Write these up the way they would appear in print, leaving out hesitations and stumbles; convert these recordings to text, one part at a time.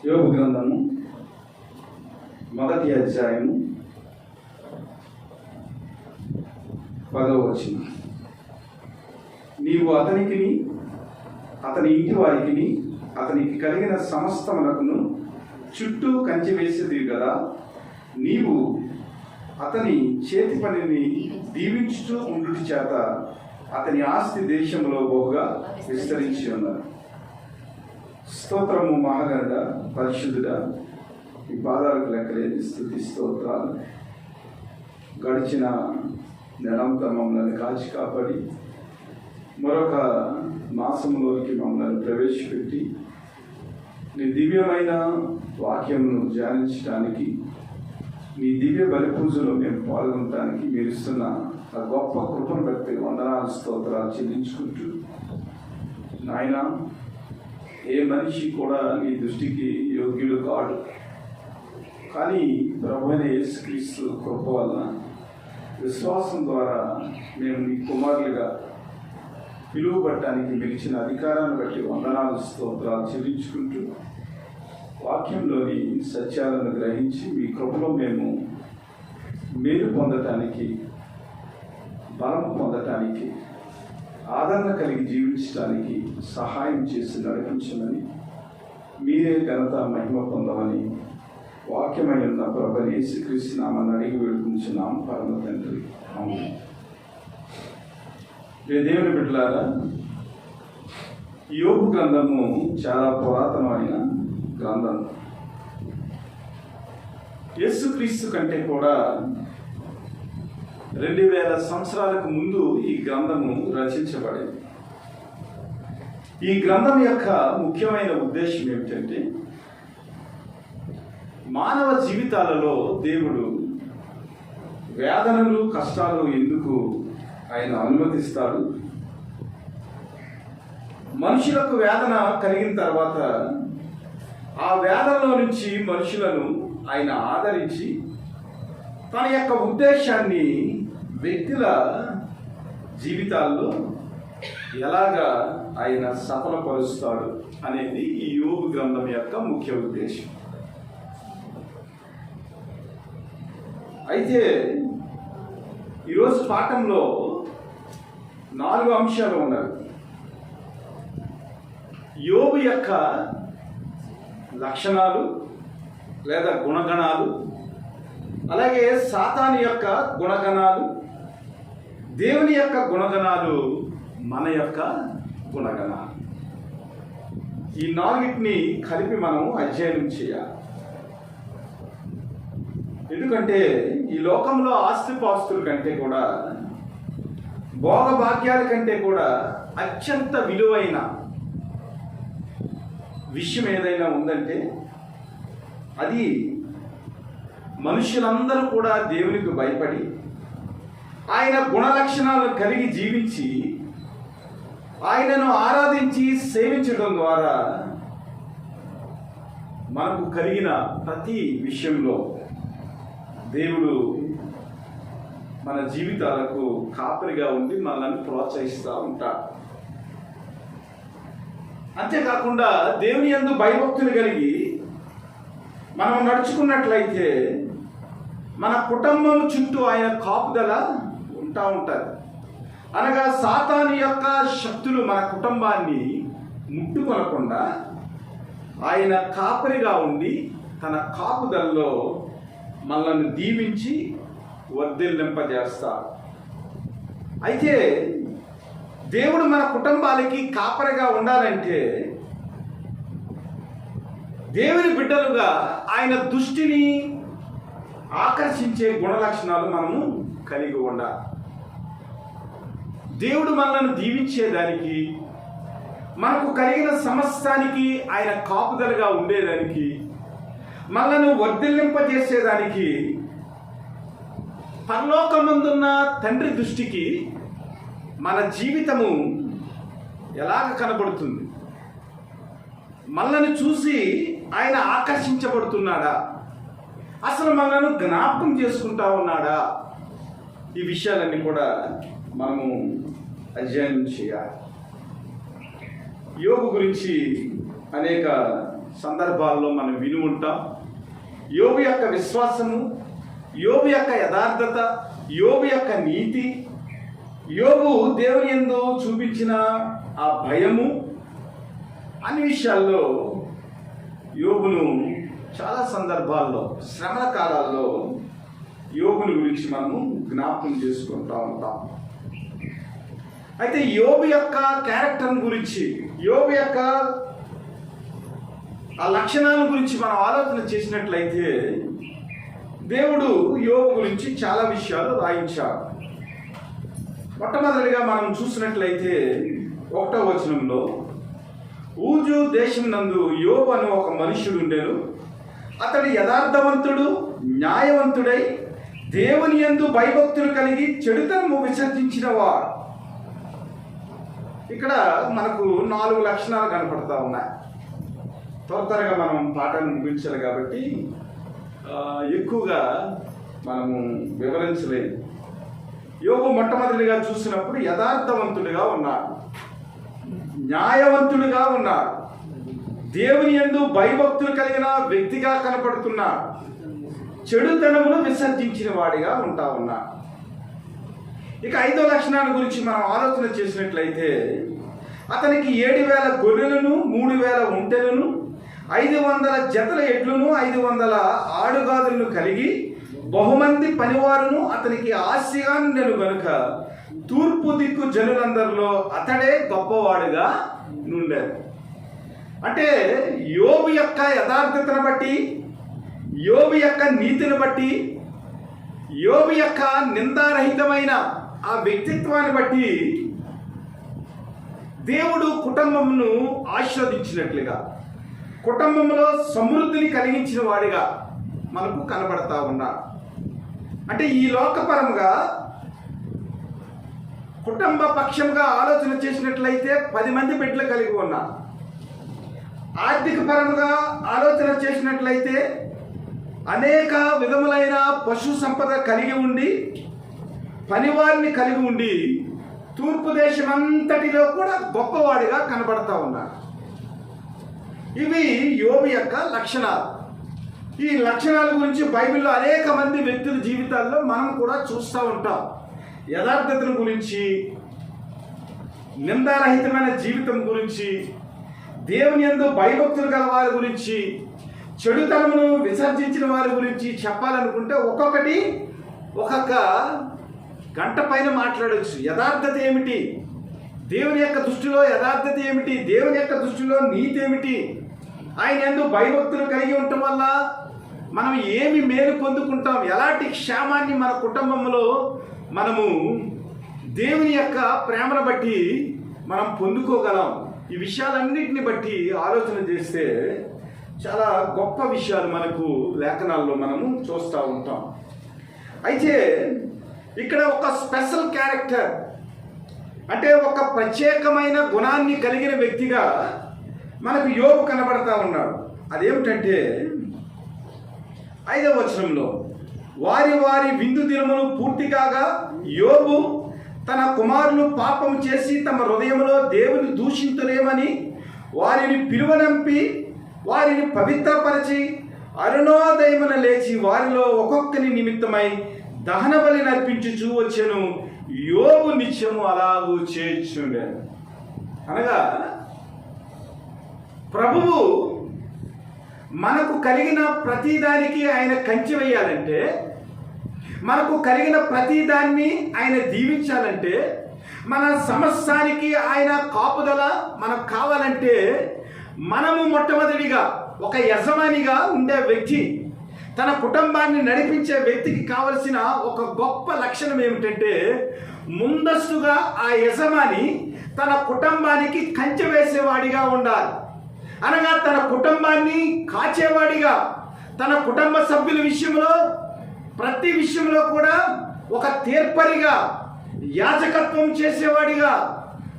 యోబు గ్రంథము 1వ అధ్యాయము 10వ వచనం. నీవు అతనికిని అతని ఇంటి వారికిని అతనికి కలిగిన సమస్తమునకును చుట్టూ కంచె వేసేదివి కదా. నీవు అతని చేతి పనిని దీవించుతూ ఉండుటి చేత అతని ఆస్తి దేశంలో బహుగా విస్తరించి ఉన్నారు. స్తోత్రము మహాగణుడ, పరిశుద్ధుడా, ఈ పాదాలకు లెక్కలేని స్తుతి స్తోత్రాలు. గడిచిన నెలంతా మమ్మల్ని కాచి కాపాడి మరొక మాసంలోకి మమ్మల్ని ప్రవేశపెట్టి నీ దివ్యమైన వాక్యమును ధ్యానించడానికి, నీ దివ్య బలి పూజలో మేము పాల్గొనడానికి మీరు ఇస్తున్న ఆ గొప్ప కృపను బట్టి వందనాలు స్తోత్రాలు చెల్లించుకుంటూ, నాయన ఏ మనిషి కూడా నీ దృష్టికి యోగ్యుడు కాడు, కానీ ప్రభువైన యేసుక్రీస్తు కృప వలన విశ్వాసం ద్వారా మేము నీ కుమారులుగా పిలువబడటానికి మిలిచిన అధికారాన్ని బట్టి వందనాలు స్తోత్రాలు చెల్లించుకుంటూ, వాక్యంలోని సత్యాలను గ్రహించి మీ కృపలో మేము మేలు పొందటానికి, బలం పొందటానికి, ఆదరణ కలిగి జీవించడానికి సహాయం చేసి నడిపించమని, మీరే ఘనత మహిమ పొందమని వాక్యమై ఉన్న ప్రభువైన యేసుక్రీస్తు నామమున అడిగి వేడుకుంటున్నాం పరమ తండ్రి, ఆమేన్. దేవుని బిడ్డలారా, యోబు గ్రంథము చాలా పురాతనమైన గ్రంథం. యేసుక్రీస్తు కంటే కూడా 2000 సంవత్సరాలకు ముందు ఈ గ్రంథము రచించబడింది. ఈ గ్రంథం యొక్క ముఖ్యమైన ఉద్దేశం ఏమిటంటే, మానవ జీవితాలలో దేవుడు వేదనలు, కష్టాలు ఎందుకు ఆయన అనుమతిస్తాడు, మనుషులకు వేదన కలిగిన తర్వాత ఆ వేదనలో నుంచి మనుషులను ఆయన ఆదరించి తన యొక్క ఉద్దేశాన్ని వ్యక్తుల జీవితాల్లో ఎలాగా ఆయన సఫలపరుస్తాడు అనేది ఈ యోబు గ్రంథం యొక్క ముఖ్య ఉద్దేశం. అయితే ఈరోజు పాఠంలో 4 అంశాలు ఉన్నాయి. యోబు యొక్క లక్షణాలు లేదా గుణగణాలు, అలాగే సాతాను యొక్క గుణగణాలు, దేవుని యొక్క గుణగణాలు, మన యొక్క గుణగణాలు. ఈ 4టిని కలిపి మనం అధ్యయనం చేయాలి. ఎందుకంటే ఈ లోకంలో ఆస్తిపాస్తుల కంటే కూడా, భోగభాగ్యాల కంటే కూడా అత్యంత విలువైన విషయం ఏదైనా ఉందంటే అది మనుషులందరూ కూడా దేవునికి భయపడి ఆయన గుణలక్షణాలు కలిగి జీవించి ఆయనను ఆరాధించి సేవించడం ద్వారా మనకు కలిగిన ప్రతి విషయంలో దేవుడు మన జీవితాలకు కాపరిగా ఉండి మనల్ని ప్రోత్సహిస్తూ ఉంటాడు. అంతేకాకుండా దేవుని యందు భయభక్తులు కలిగి మనం నడుచుకున్నట్లయితే మన కుటుంబం చుట్టూ ఆయన కాపుదల ఉంటుంది. అనగా సాతాను యొక్క శక్తులు మన కుటుంబాన్ని ముట్టుకొనకుండా ఆయన కాపరిగా ఉండి తన కాపుదలలో మనల్ని దీవించి వర్ధిల్లింపజేస్తారు. అయితే దేవుడు మన కుటుంబాలకి కాపరిగా ఉండాలంటే దేవుని బిడ్డలుగా ఆయన దృష్టిని ఆకర్షించే గుణలక్షణాలు మనము కలిగి ఉండాలి. దేవుడు మనల్ని దీవించేదానికి, మనకు కలిగిన సమస్తానికి ఆయన కాపుదలుగా ఉండేదానికి, మనల్ని వర్ధిల్లింపజేసేదానికి పరలోకమందున్న తండ్రి దృష్టికి మన జీవితము ఎలాగ కనబడుతుంది, మనల్ని చూసి ఆయన ఆకర్షించబడుతున్నాడా, అసలు మనల్ని జ్ఞాపకం చేసుకుంటా ఉన్నాడా, ఈ విషయాలన్నీ కూడా మనము అధ్యయనం చేయాలి. యోబు గురించి అనేక సందర్భాల్లో మనం విని ఉంటాం. యోబు యొక్క విశ్వాసము, యోబు యొక్క యథార్థత, యోబు యొక్క నీతి, యోబు దేవుని యందు చూపించిన ఆ భయము, అన్ని విషయాల్లో యోబును చాలా సందర్భాల్లో, శ్రమల కాలాల్లో యోబుని గురించి మనము జ్ఞాపకం చేసుకుంటూ ఉంటాం. అయితే యోబు యొక్క క్యారెక్టర్ గురించి, యోబు యొక్క ఆ లక్షణాల గురించి మనం ఆలోచన చేసినట్లయితే దేవుడు యోబు గురించి చాలా విషయాలు రాయించాడు. మొట్టమొదటిగా మనం చూసినట్లయితే 1వ వచనంలో, ఊజు దేశం నందు యోబు అను ఒక మనుష్యుడు ఉండెను. అతడు యథార్థవంతుడు, న్యాయవంతుడై దేవుని యందు భయభక్తులు కలిగి చెడుతనము విసర్జించిన వాడు. ఇక్కడ మనకు 4 లక్షణాలు కనపడతా ఉన్నాయి. త్వరగా మనం పాఠాన్ని ముగించాలి కాబట్టి ఎక్కువగా మనము వివరించలేదు. యోబు మొట్టమొదటిగా చూసినప్పుడు యథార్థవంతుడిగా ఉన్నాడు, న్యాయవంతుడిగా ఉన్నాడు, దేవుని యందు భయభక్తులు కలిగిన వ్యక్తిగా కనపడుతున్నాడు, చెడుతనమును విసర్జించిన వాడిగా ఉంటా ఉన్నాడు. ఇక 5వ లక్షణాల గురించి మనం ఆలోచన చేసినట్లయితే, అతనికి 7,000 గొర్రెలను, 3,000 ఒంటెలను, 500 జతల ఎడ్లను, 500 ఆడుగాదులను కలిగి బహుమంది పనివారును అతనికి ఆస్తిగా ఉండెను గనుక తూర్పు దిక్కు జనులందరిలో అతడే గొప్పవాడుగా నుండారు. అంటే యోబు యొక్క యథార్థతను బట్టి, యోబు యొక్క నీతిని బట్టి, యోబు యొక్క నిందారహితమైన ఆ వ్యక్తిత్వాన్ని బట్టి దేవుడు కుటుంబమును ఆశీర్వదించినట్లుగా, కుటుంబంలో సమృద్ధిని కలిగించిన వాడిగా మనకు కనబడతా ఉన్నాడు. అంటే ఈ లోకపరంగా కుటుంబ పక్షంగా ఆలోచన చేసినట్లయితే 10 మంది బిడ్డలు కలిగి ఉన్నారు. ఆర్థిక పరంగా ఆలోచన చేసినట్లయితే అనేక విధములైన పశు సంపద కలిగి ఉండి, పనివారిని కలిగి ఉండి, తూర్పు దేశమంతటిలో కూడా గొప్పవాడిగా కనబడతా ఉన్నాడు. ఇవి యోబు యొక్క లక్షణాలు. ఈ లక్షణాల గురించి బైబిల్లో అనేక మంది వ్యక్తుల జీవితాల్లో మనం కూడా చూస్తూ ఉంటాం. యథార్థతను గురించి, నిందారహితమైన జీవితం గురించి, దేవుని యందు భయభక్తులు గల వారి గురించి, చెడుతనమును విసర్జించిన వారి గురించి చెప్పాలనుకుంటే ఒక్కొక్కటి ఒక్కొక్క గంట పైన మాట్లాడవచ్చు. యథార్థత ఏమిటి, దేవుని యొక్క దృష్టిలో యథార్థత ఏమిటి, దేవుని యొక్క దృష్టిలో నీతి ఏమిటి, ఆయన యందు భయభక్తులు కలిగి ఉండటం వల్ల మనం ఏమి మేలు పొందుకుంటాం, ఎలాంటి క్షేమాన్ని మన కుటుంబంలో మనము దేవుని యొక్క ప్రేమను బట్టి మనం పొందుకోగలం. ఈ విషయాలన్నిటిని బట్టి ఆలోచన చేస్తే చాలా గొప్ప విషయాలు మనకు లేఖనాల్లో మనము చూస్తూ ఉంటాం. అయితే ఇక్కడ ఒక స్పెషల్ క్యారెక్టర్, అంటే ఒక ప్రత్యేకమైన గుణాన్ని కలిగిన వ్యక్తిగా మనకు యోబు కనబడతా ఉన్నాడు. అదేమిటంటే 5వ వచనంలో, వారి వారి విందు దినములు పూర్తి కాగా యోబు తన కుమారులు పాపం చేసి తమ హృదయంలో దేవుని దూషించలేమని వారిని పిలువనంపి వారిని పవిత్రపరిచి అరుణోదయమున లేచి వారిలో ఒక్కొక్కరి నిమిత్తమై దహన బలి నర్పించుచూ వచ్చెను. యోబు నిత్యము అలాగూ చేయుచుండే. అనగా ప్రభువు మనకు కలిగిన ప్రతిదానికి ఆయన కంచె వేయాలంటే, మనకు కలిగిన ప్రతిదాన్ని ఆయన దీవించాలంటే, మన సమస్యానికి ఆయన కాపుదల మనకు కావాలంటే, మనము మొట్టమొదటిగా ఒక యజమానిగా ఉండే వ్యక్తి, తన కుటుంబాన్ని నడిపించే వ్యక్తికి కావలసిన ఒక గొప్ప లక్షణం ఏమిటంటే, ముందస్తుగా ఆ యజమాని తన కుటుంబానికి కంచె వేసేవాడిగా ఉండాలి. అనగా తన కుటుంబాన్ని కాచేవాడిగా, తన కుటుంబ సభ్యుల విషయంలో ప్రతి విషయంలో కూడా ఒక తీర్పరిగా, యాజకత్వం చేసేవాడిగా,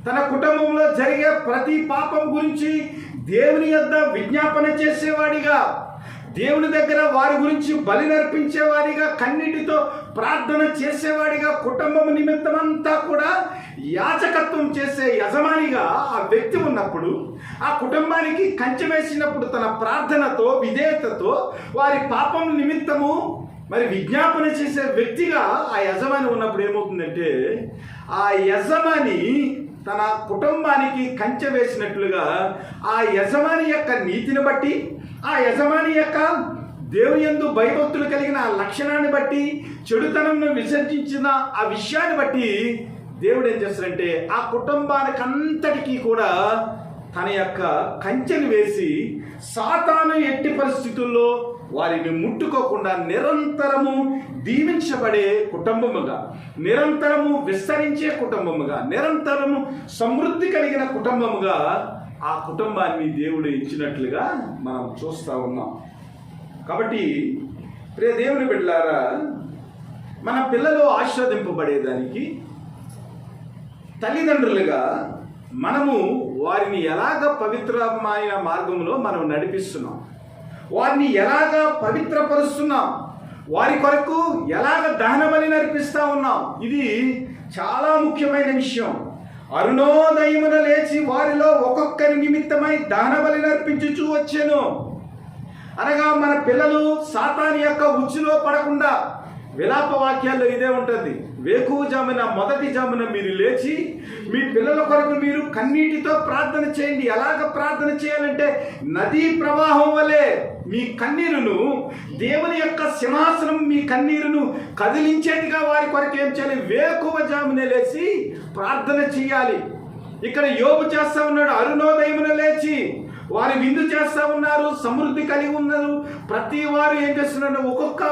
తన కుటుంబంలో జరిగే ప్రతి పాపం గురించి దేవుని యొద్ద విజ్ఞాపన చేసేవాడిగా, దేవుని దగ్గర వారి గురించి బలి నర్పించేవాడిగా, కన్నీటితో ప్రార్థన చేసేవాడిగా, కుటుంబం నిమిత్తం అంతా కూడా యాజకత్వం చేసే యజమానిగా ఆ వ్యక్తి ఉన్నప్పుడు, ఆ కుటుంబానికి కంచె వేసినప్పుడు తన ప్రార్థనతో, విధేయతతో వారి పాపం నిమిత్తము మరి విజ్ఞాపన చేసే వ్యక్తిగా ఆ యజమాని ఉన్నప్పుడు ఏమవుతుందంటే, ఆ యజమాని తన కుటుంబానికి కంచె వేసినట్లుగా ఆ యజమాని యొక్క నీతిని బట్టి, ఆ యజమాని యొక్క దేవుని యందు భయభక్తులు కలిగిన ఆ లక్షణాన్ని బట్టి, చెడుతనంను విసర్జించిన ఆ విషయాన్ని బట్టి దేవుడు ఏం చేస్తాడంటే ఆ కుటుంబానికి అంతటికీ కూడా తన యొక్క కంచెను వేసి సాతాను ఎట్టి పరిస్థితుల్లో వారిని ముట్టుకోకుండా నిరంతరము దీవించబడే కుటుంబముగా, నిరంతరము విస్తరించే కుటుంబముగా, నిరంతరము సమృద్ధి కలిగిన కుటుంబముగా ఆ కుటుంబాన్ని దేవుడు ఇచ్చినట్లుగా మనం చూస్తూ ఉన్నాం. కాబట్టి ప్రియ దేవుని బిడ్డలారా, మన పిల్లలు ఆశీర్వదింపబడేదానికి తల్లిదండ్రులుగా మనము వారిని ఎలాగ పవిత్రమైన మార్గంలో మనం నడిపిస్తున్నాం, వారిని ఎలాగ పవిత్రపరుస్తున్నాం, వారి కొరకు ఎలాగ దహన బలి నడిపిస్తూ ఉన్నాం, ఇది చాలా ముఖ్యమైన విషయం. అరుణోదయమున లేచి వారిలో ఒక్కొక్కరి నిమిత్తమై దహన బలి నర్పించుచూ వచ్చాను అనగా, మన పిల్లలు సాతాను యొక్క ఉచ్చులో పడకుండా, విలాప వాక్యాల్లో ఇదే ఉంటుంది, వేకువజామున మొదటి జామున మీరు లేచి మీ పిల్లల కొరకు మీరు కన్నీటితో ప్రార్థన చేయండి. ఎలాగ ప్రార్థన చేయాలంటే, నదీ ప్రవాహం వలె మీ కన్నీరును, దేవుని యొక్క సింహాసనం మీ కన్నీరును కదిలించేట్టుగా వారి కొరకు ఏం చేయాలి, వేకువజామునే లేచి ప్రార్థన చేయాలి. ఇక్కడ యోబు చేస్తా ఉన్నాడు, అరుణోదయమున లేచి వారు విందు చేస్తా ఉన్నారు, సమృద్ధి కలిగి ఉన్నారు. ప్రతి వారు ఏం చేస్తున్నారు, ఒక్కొక్క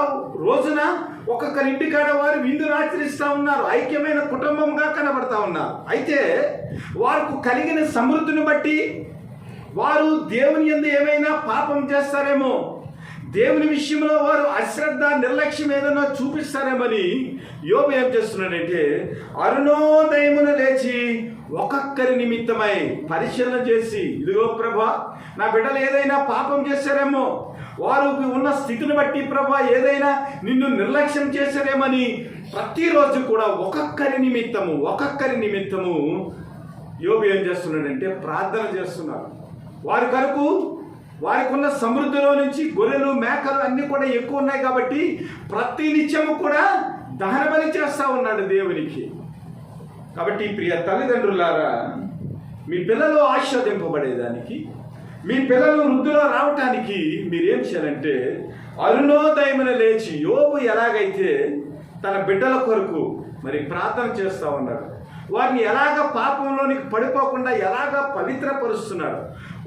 రోజున ఒక్కొక్కరి ఇంటికాడ వారు విందును ఆచరిస్తూ ఉన్నారు, ఐక్యమైన కుటుంబంగా కనబడతా ఉన్నారు. అయితే వారికి కలిగిన సమృద్ధిని బట్టి వారు దేవుని యందు ఏమైనా పాపం చేస్తారేమో, దేవుని విషయంలో వారు అశ్రద్ధ, నిర్లక్ష్యం ఏదైనా చూపిస్తారేమని యోబు ఏం చేస్తున్నాడంటే, అరుణోదయమున లేచి ఒక్కొక్కరి నిమిత్తమై పరిశీలన చేసి, ఇదిగో ప్రభా, నా బిడ్డలు ఏదైనా పాపం చేశారేమో, వారు ఉన్న స్థితిని బట్టి ప్రభా ఏదైనా నిన్ను నిర్లక్ష్యం చేశారేమని ప్రతిరోజు కూడా ఒక్కొక్కరి నిమిత్తము యోబు ఏం చేస్తున్నాడంటే ప్రార్థన చేస్తున్నారు. వారి కొరకు వారికి ఉన్న సమృద్ధిలో నుంచి గొర్రెలు, మేకలు అన్నీ కూడా ఎక్కువ ఉన్నాయి కాబట్టి ప్రతి నిత్యము కూడా దహన బలి చేస్తూ ఉన్నాడు దేవునికి. కాబట్టి ప్రియ తల్లిదండ్రులారా, మీ పిల్లలు ఆశీర్వదింపబడేదానికి, మీ పిల్లలు వృద్ధిలో రావటానికి మీరేం చేయాలంటే, అరుణోదయమున లేచి యోబు ఎలాగైతే తన బిడ్డల కొరకు మరి ప్రార్థన చేస్తూ ఉన్నాడు, వారిని ఎలాగ పాపంలోనికి పడిపోకుండా ఎలాగ పవిత్రపరుస్తున్నాడు,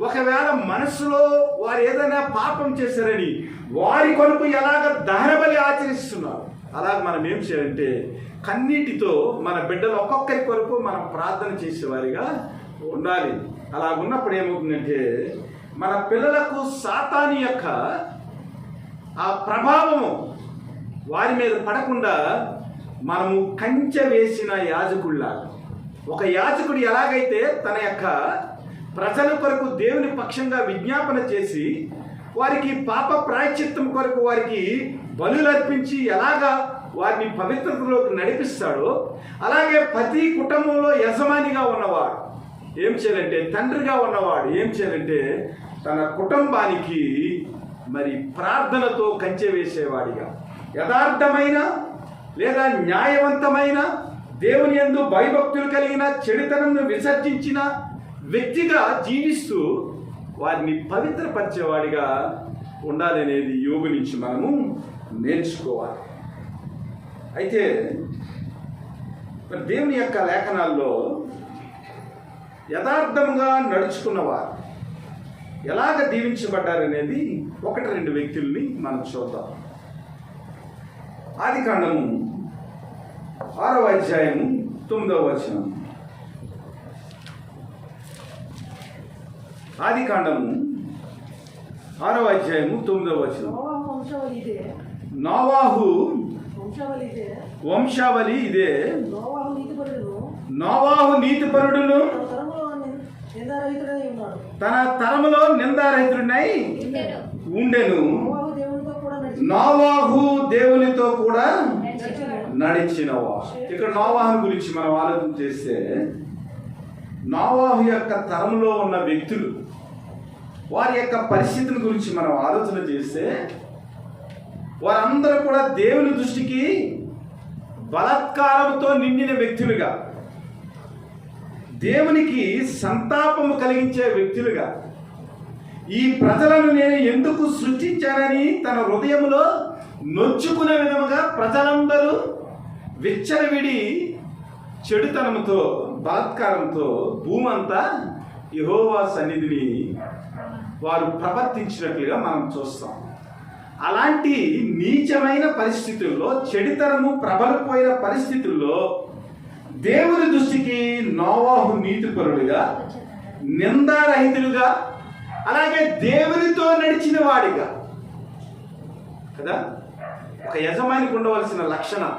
ఒకవేళ మనసులో వారు ఏదైనా పాపం చేశారని వారి కొరకు ఎలాగ దహన బలి ఆచరిస్తున్నారు, అలాగ మనం ఏం చేయాలంటే కన్నీటితో మన బిడ్డలు ఒక్కొక్కరి కొరకు మనం ప్రార్థన చేసేవారిగా ఉండాలి. అలా ఉన్నప్పుడు ఏమవుతుందంటే, మన పిల్లలకు సాతాను యొక్క ఆ ప్రభావము వారి మీద పడకుండా మనము కంచె వేసిన యాజకుడిలాగా, ఒక యాజకుడు ఎలాగైతే తన యొక్క ప్రజల కొరకు దేవుని పక్షంగా విజ్ఞాపన చేసి వారికి పాప ప్రాయశ్చిత్తం కొరకు వారికి బలులు అర్పించి ఎలాగా వారిని పవిత్రతలోకి నడిపిస్తాడో, అలాగే ప్రతి కుటుంబంలో యజమానిగా ఉన్నవాడు ఏం చేయాలంటే, తండ్రిగా ఉన్నవాడు ఏం చేయాలంటే తన కుటుంబానికి మరి ప్రార్థనతో కంచె వేసేవాడిగా, యథార్థమైన లేదా న్యాయవంతమైన, దేవుని యందు భయభక్తులు కలిగిన, చెడుతనంను విసర్జించిన వ్యక్తిగా జీవిస్తూ వారిని పవిత్రపరిచేవాడిగా ఉండాలనేది యోబు నుంచి మనము నేర్చుకోవాలి. అయితే మరి దేవుని యొక్క లేఖనాల్లో యథార్థంగా నడుచుకున్నవారు ఎలాగ దీవించబడ్డారనేది 1-2 వ్యక్తుల్ని మనం చూద్దాం. ఆదికాండము 6వ అధ్యాయము 9వ వచనం. ఆదికాండము 6వ అధ్యాయము 9వ వచనం. నోవాహు వంశావళి ఇదే, నోవాహు నీతిపరుడును తన తరములో నిందారహితుడై ఉండెను. నోవాహు దేవునితో కూడా నడిచినవాడు. ఇక్కడ నోవాహు గురించి మనం ఆలోచన చేస్తే, నోవాహు యొక్క తరంలో ఉన్న వ్యక్తులు వారి యొక్క పరిస్థితుల గురించి మనం ఆలోచన చేస్తే, వారందరూ కూడా దేవుని దృష్టికి బలాత్కారంతో నిండిన వ్యక్తులుగా, దేవునికి సంతాపము కలిగించే వ్యక్తులుగా, ఈ ప్రజలను నేను ఎందుకు సృష్టించానని తన హృదయంలో నొచ్చుకునే విధముగా ప్రజలందరూ విచ్చలవిడి చెడుతనంతో బలాత్కారంతో భూమి అంతా యెహోవా సన్నిధిని వారు ప్రవర్తించినట్లుగా మనం చూస్తాం. అలాంటి నీచమైన పరిస్థితుల్లో, చెడుతనము ప్రబలిపోయిన పరిస్థితుల్లో దేవుని దృష్టికి నోవాహు నీతిపరుడుగా, నిందారహితుడుగా, అలాగే దేవునితో నడిచిన వాడిగా కదా. ఒక యజమానికి ఉండవలసిన లక్షణం,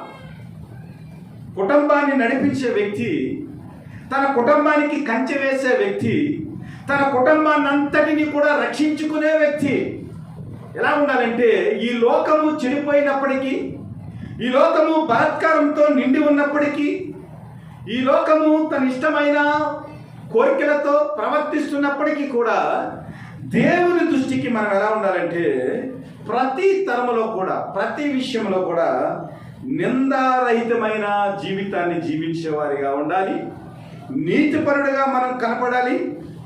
కుటుంబాన్ని నడిపించే వ్యక్తి, తన కుటుంబానికి కంచె వేసే వ్యక్తి, తన కుటుంబాన్ని అంతటిని కూడా రక్షించుకునే వ్యక్తి ఎలా ఉండాలంటే, ఈ లోకము చెడిపోయినప్పటికీ, ఈ లోకము బలాత్కారంతో నిండి ఉన్నప్పటికీ, ఈ లోకము తన ఇష్టమైన కోరికలతో ప్రవర్తిస్తున్నప్పటికీ కూడా దేవుని దృష్టికి మనం ఎలా ఉండాలంటే, ప్రతి తరములో కూడా, ప్రతి విషయంలో కూడా నిందారహితమైన జీవితాన్ని జీవించేవారిగా ఉండాలి. నీతిపరుడుగా మనం కనపడాలి.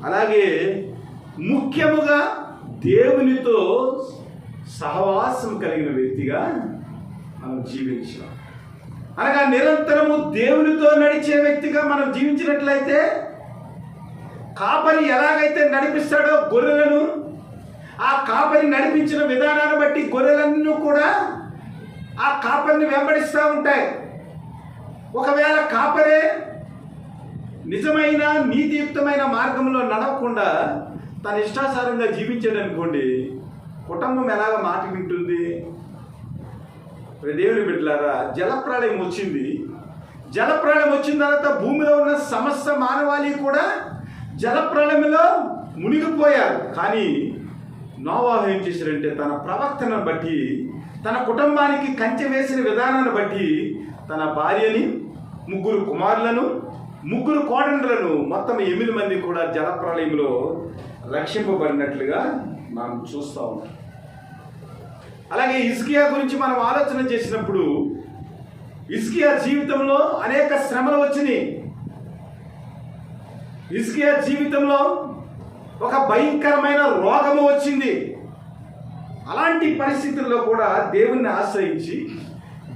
అలాగే ముఖ్యముగా దేవునితో సహవాసం కలిగిన వ్యక్తిగా మనం జీవించాలి. అనగా నిరంతరము దేవునితో నడిచే వ్యక్తిగా మనం జీవించినట్లయితే, కాపరి ఎలాగైతే నడిపిస్తాడో గొర్రెలను, ఆ కాపరి నడిపించిన విధానాన్ని బట్టి గొర్రెలన్నీ కూడా ఆ కాపరిని వెంబడిస్తూ ఉంటాయి. ఒకవేళ కాపరే నిజమైన నీతియుక్తమైన మార్గంలో నడవకుండా తన ఇష్టాసారంగా జీవించాడు అనుకోండి, కుటుంబం ఎలాగ మాట వింటుంది? దేవుని బిడ్డలారా, జలప్రళయం వచ్చింది. జలప్రళయం వచ్చిన తర్వాత భూమిలో ఉన్న సమస్త మానవాళి కూడా జలప్రళయంలో మునిగిపోయారు. కానీ నోవాహు ఏం చేశారంటే, తన ప్రవర్తనను బట్టి, తన కుటుంబానికి కంచె వేసిన విధానాన్ని బట్టి తన భార్యని, 3 కుమారులను, 3 కోడండ్లను, మొత్తం 8 మంది కూడా జలప్రళయంలో రక్షింపబడినట్లుగా మనం చూస్తూ ఉంటాం. అలాగే హిజ్కియా గురించి మనం ఆలోచన చేసినప్పుడు, హిజ్కియా జీవితంలో అనేక శ్రమలు వచ్చినాయి. హిజ్కియా జీవితంలో ఒక భయంకరమైన రోగము వచ్చింది. అలాంటి పరిస్థితుల్లో కూడా దేవుణ్ణి ఆశ్రయించి,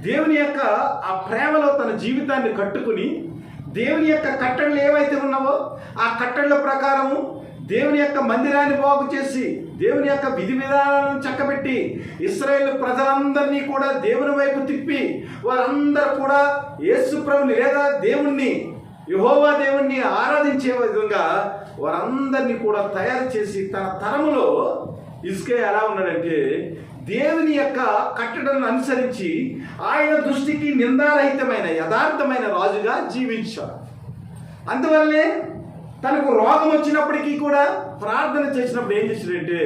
దేవుని యొక్క ఆ ప్రేమలో తన జీవితాన్ని కట్టుకుని, దేవుని యొక్క కట్టడలు ఏవైతే ఉన్నావో ఆ కట్టడల ప్రకారము దేవుని యొక్క మందిరాన్ని బాగు చేసి, దేవుని యొక్క విధి విధానాలను చక్కబెట్టి, ఇశ్రాయేలు ప్రజలందరినీ కూడా దేవుని వైపు తిప్పి, వారందరూ కూడా యేసు ప్రభుని లేదా దేవుణ్ణి, యెహోవా దేవుణ్ణి ఆరాధించే విధంగా వారందరినీ కూడా తయారు చేసి, తన తరములో హిజ్కియా ఎలా ఉన్నాడంటే, దేవుని యొక్క కట్టడలను అనుసరించి ఆయన దృష్టికి నిందారహితమైన యథార్థమైన రాజుగా జీవించాడు. అందువల్లే తనకు రోగం వచ్చినప్పటికీ కూడా ప్రార్థన చేసినప్పుడు ఏం చేశాడంటే,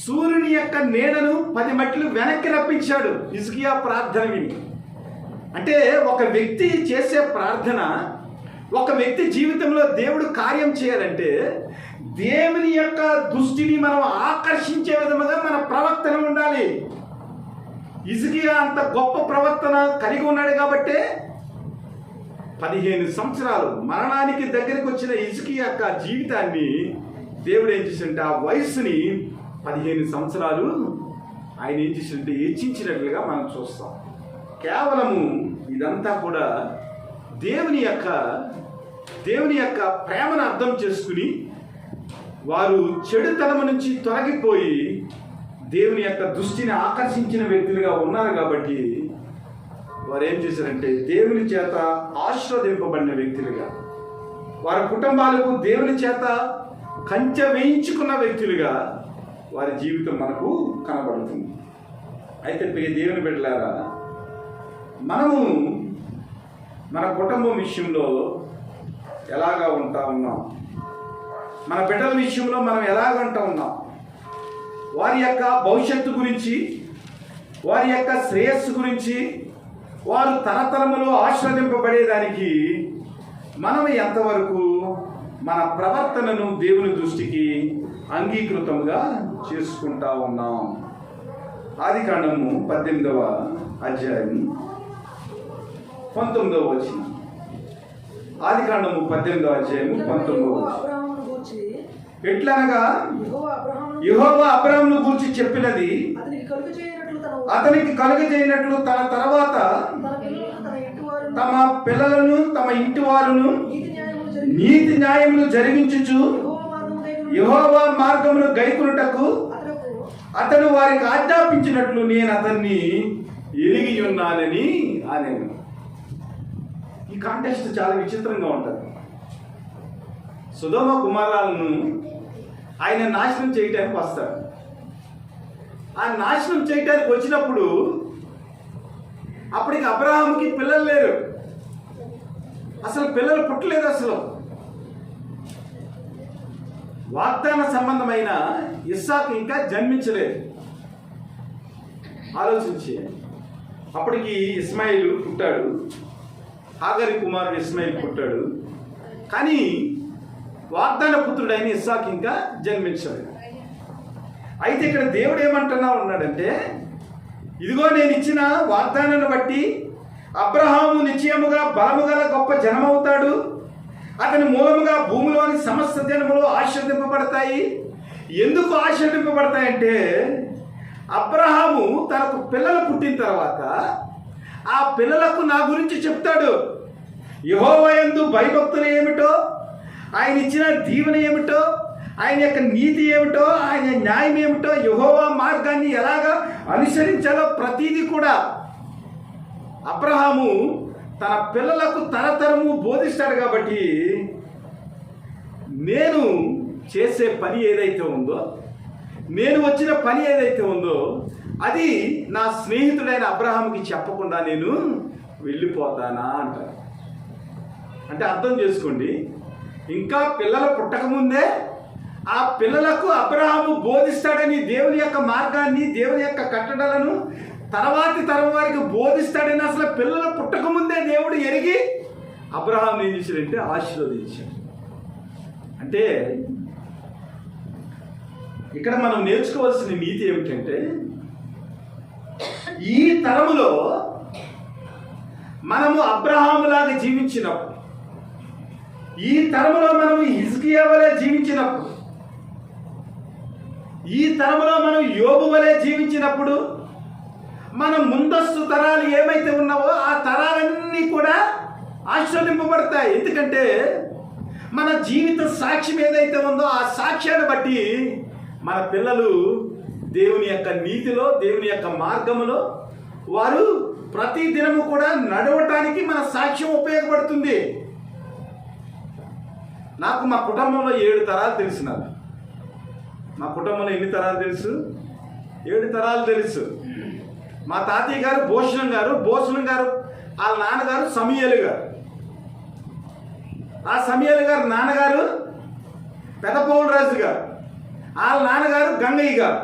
సూర్యుని యొక్క నీడను 10 మెట్లు వెనక్కి రప్పించాడు హిజ్కియా ప్రార్థన విని. అంటే ఒక వ్యక్తి చేసే ప్రార్థన, ఒక వ్యక్తి జీవితంలో దేవుడు కార్యం చేయాలంటే, దేవుని యొక్క దృష్టిని మనం ఆకర్షించే విధముగా మన ప్రవర్తన ఉండాలి. హిజ్కియా అంత గొప్ప ప్రవర్తన కలిగి ఉన్నాడు కాబట్టి 15 సంవత్సరాలు మరణానికి దగ్గరికి వచ్చిన హిజ్కియా యొక్క జీవితాన్ని దేవుడు ఏం చేసిందంటే, ఆ వయస్సుని 15 సంవత్సరాలు ఆయన ఏం చేసిందంటే హెచ్చించినట్లుగా మనం చూస్తాం. కేవలము ఇదంతా కూడా దేవుని యొక్క ప్రేమను అర్థం చేసుకుని, వారు చెడుతనము నుంచి తొలగిపోయి దేవుని యొక్క దృష్టిని ఆకర్షించిన వ్యక్తులుగా ఉన్నారు. కాబట్టి వారు ఏం చేశారంటే, దేవుని చేత ఆశీర్వదింపబడిన వ్యక్తులుగా, వారి కుటుంబాలకు దేవుని చేత కంచె వేయించుకున్న వ్యక్తులుగా వారి జీవితం మనకు కనబడుతుంది. అయితే ప్రియ దేవుని బిడ్డలారా, మనము మన కుటుంబం విషయంలో ఎలాగా ఉంటా ఉన్నాం, మన బిడ్డల విషయంలో మనం ఎలాగ ఉంటా ఉన్నాం, వారి యొక్క భవిష్యత్తు గురించి, వారి యొక్క శ్రేయస్సు గురించి, వారు తరతరములు ఆశీర్వదింపబడేదానికి మనం ఎంతవరకు మన ప్రవర్తనను దేవుని దృష్టికి అంగీకృతంగా చేసుకుంటా ఉన్నాం. ఆదికాండము 18వ అధ్యాయం 19వ వచనం. ఆదికాండము 18వ అధ్యాయం 19వ వచనం. ఎట్లనగా యెహోవా అబ్రాహామును గూర్చి చెప్పినది అతనికి కలుగజేయనట్లు తన తర్వాత తమ పిల్లలను తమ ఇంటి వారును నీతి న్యాయములు జరిగించుచు యెహోవా మార్గమును గైకొనుటకు అతడు వారికి ఆజ్ఞాపించినట్లు నేను అతన్ని ఎరిగి ఉన్నానని అనేను. ఈ కాంటెక్స్ట్ చాలా విచిత్రంగా ఉంటుంది. సొదొమ కుమారాలను ఆయన నాశనం చేయటానికి వస్తాడు. ఆ నాశనం చేయటానికి వచ్చినప్పుడు అప్పటికి అబ్రహాముకి పిల్లలు లేరు, అసలు పిల్లలు పుట్టలేదు. అసలు వాగ్దాన సంబంధమైన ఇస్సాకు ఇంకా జన్మించలేదు. ఆలోచించి అప్పటికి ఇస్మాయిల్ పుట్టాడు, హాగరి కుమారుడు ఇస్మాయిల్ పుట్టాడు, కానీ వాగ్దాన పుత్రుడైన ఇస్సాకు ఇంకా జన్మించలేదు. అయితే ఇక్కడ దేవుడు ఏమంటున్నా ఉన్నాడంటే, ఇదిగో నేను ఇచ్చిన వాగ్దానాన్ని బట్టి అబ్రహాము నిశ్చయముగా బలము గల గొప్ప జనమవుతాడు, అతని మూలముగా భూమిలోని సమస్త జనములు ఆశీర్వదింపబడతాయి. ఎందుకు ఆశీర్వదింపబడతాయంటే, అబ్రహాము తనకు పిల్లలు పుట్టిన తర్వాత ఆ పిల్లలకు నా గురించి చెప్తాడు. యెహోవా యందు భయభక్తులు ఏమిటో, ఆయన ఇచ్చిన దీవెన ఏమిటో, ఆయన యొక్క నీతి ఏమిటో, ఆయన న్యాయం ఏమిటో, యెహోవా మార్గాన్ని ఎలాగా అనుసరించాలో ప్రతిదీ కూడా అబ్రహాము తన పిల్లలకు తరతరము బోధిస్తాడు. కాబట్టి నేను చేసే పని ఏదైతే ఉందో, నేను వచ్చిన పని ఏదైతే ఉందో, అది నా స్నేహితుడైన అబ్రహాముకి చెప్పకుండా నేను వెళ్ళిపోతానా అంటారు. అంటే అర్థం చేసుకోండి, ఇంకా పిల్లలు పుట్టకముందే ఆ పిల్లలకు అబ్రహాము బోధిస్తాడని, దేవుని యొక్క మార్గాన్ని, దేవుని యొక్క కట్టడలను తర్వాతి తరం వారికి బోధిస్తాడని అసలు పిల్లలు పుట్టకముందే దేవుడు ఎరిగి అబ్రహాం ఏం చేశాడంటే ఆశీర్వదించాడు. అంటే ఇక్కడ మనం నేర్చుకోవాల్సిన నీతి ఏమిటంటే, ఈ తరములో మనము అబ్రహాములాగా జీవించినప్పుడు, ఈ తరములో మనం హిజ్కియా వలె జీవించినప్పుడు, ఈ తరములో మనం యోబు వలె జీవించినప్పుడు, మన ముందస్తు తరాలు ఏమైతే ఉన్నావో ఆ తరాలన్నీ కూడా ఆశీర్వదింపబడతాయి. ఎందుకంటే మన జీవిత సాక్ష్యం ఏదైతే ఉందో ఆ సాక్ష్యాన్ని బట్టి మన పిల్లలు దేవుని యొక్క నీతిలో, దేవుని యొక్క మార్గములో వారు ప్రతి దినము కూడా నడవటానికి మన సాక్ష్యం ఉపయోగపడుతుంది. నాకు మా కుటుంబంలో 7 తరాలు తెలుసు. నాకు మా కుటుంబంలో ఎన్ని తరాలు తెలుసు? 7 తరాలు తెలుసు. మా తాతయ్య గారు భూషణం గారు వాళ్ళ నాన్నగారు సమీయేలు గారు, ఆ సమీయేలు గారు నాన్నగారు పెదపౌలు రాజు గారు, వాళ్ళ నాన్నగారు గంగయ్య గారు.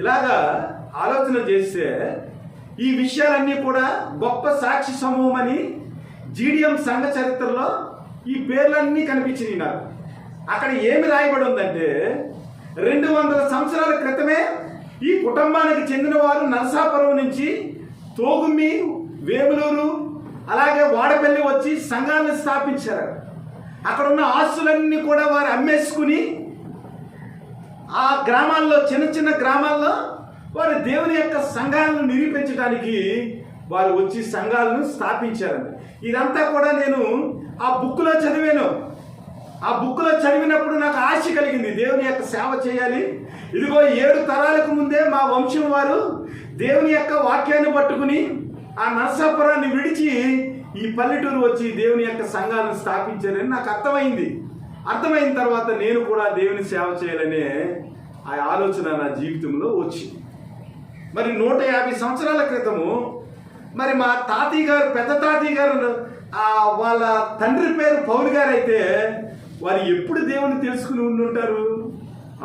ఇలాగా ఆలోచన చేస్తే ఈ విషయాలన్నీ కూడా గొప్ప సాక్షి సమూహం అని జీడిఎం సంఘ చరిత్రలో ఈ పేర్లన్నీ కనిపించినాయి నాకు. అక్కడ ఏమి రాయబడి ఉందంటే, 200 సంవత్సరాల క్రితమే ఈ కుటుంబానికి చెందిన వారు నరసాపురం నుంచి తోగుమ్మి, వేములూరు, అలాగే వాడపల్లి వచ్చి సంఘాలను స్థాపించారు. అక్కడ ఉన్న ఆస్తులన్నీ కూడా వారు అమ్మేసుకుని ఆ గ్రామాల్లో, చిన్న చిన్న గ్రామాల్లో వారు దేవుని యొక్క సంఘాలను నిరూపించడానికి వారు వచ్చి సంఘాలను స్థాపించారు. ఇదంతా కూడా నేను ఆ బుక్లో చదివాను. ఆ బుక్లో చదివినప్పుడు నాకు ఆశ కలిగింది, దేవుని యొక్క సేవ చేయాలి. ఇదిగో 7 తరాలకు ముందే మా వంశం వారు దేవుని యొక్క వాక్యాన్ని పట్టుకుని ఆ నరసాపురాన్ని విడిచి ఈ పల్లెటూరు వచ్చి దేవుని యొక్క సంఘాలను స్థాపించారని నాకు అర్థమైంది. అర్థమైన తర్వాత నేను కూడా దేవుని సేవ చేయాలనే ఆ ఆలోచన నా జీవితంలో వచ్చింది. మరి 150 సంవత్సరాల క్రితము మరి మా తాతయ్య గారు, పెద్ద తాతయ్య గారు, వాళ్ళ తండ్రి పేరు పౌలు గారు అయితే వారు ఎప్పుడు దేవుని తెలుసుకుని ఉండుంటారు?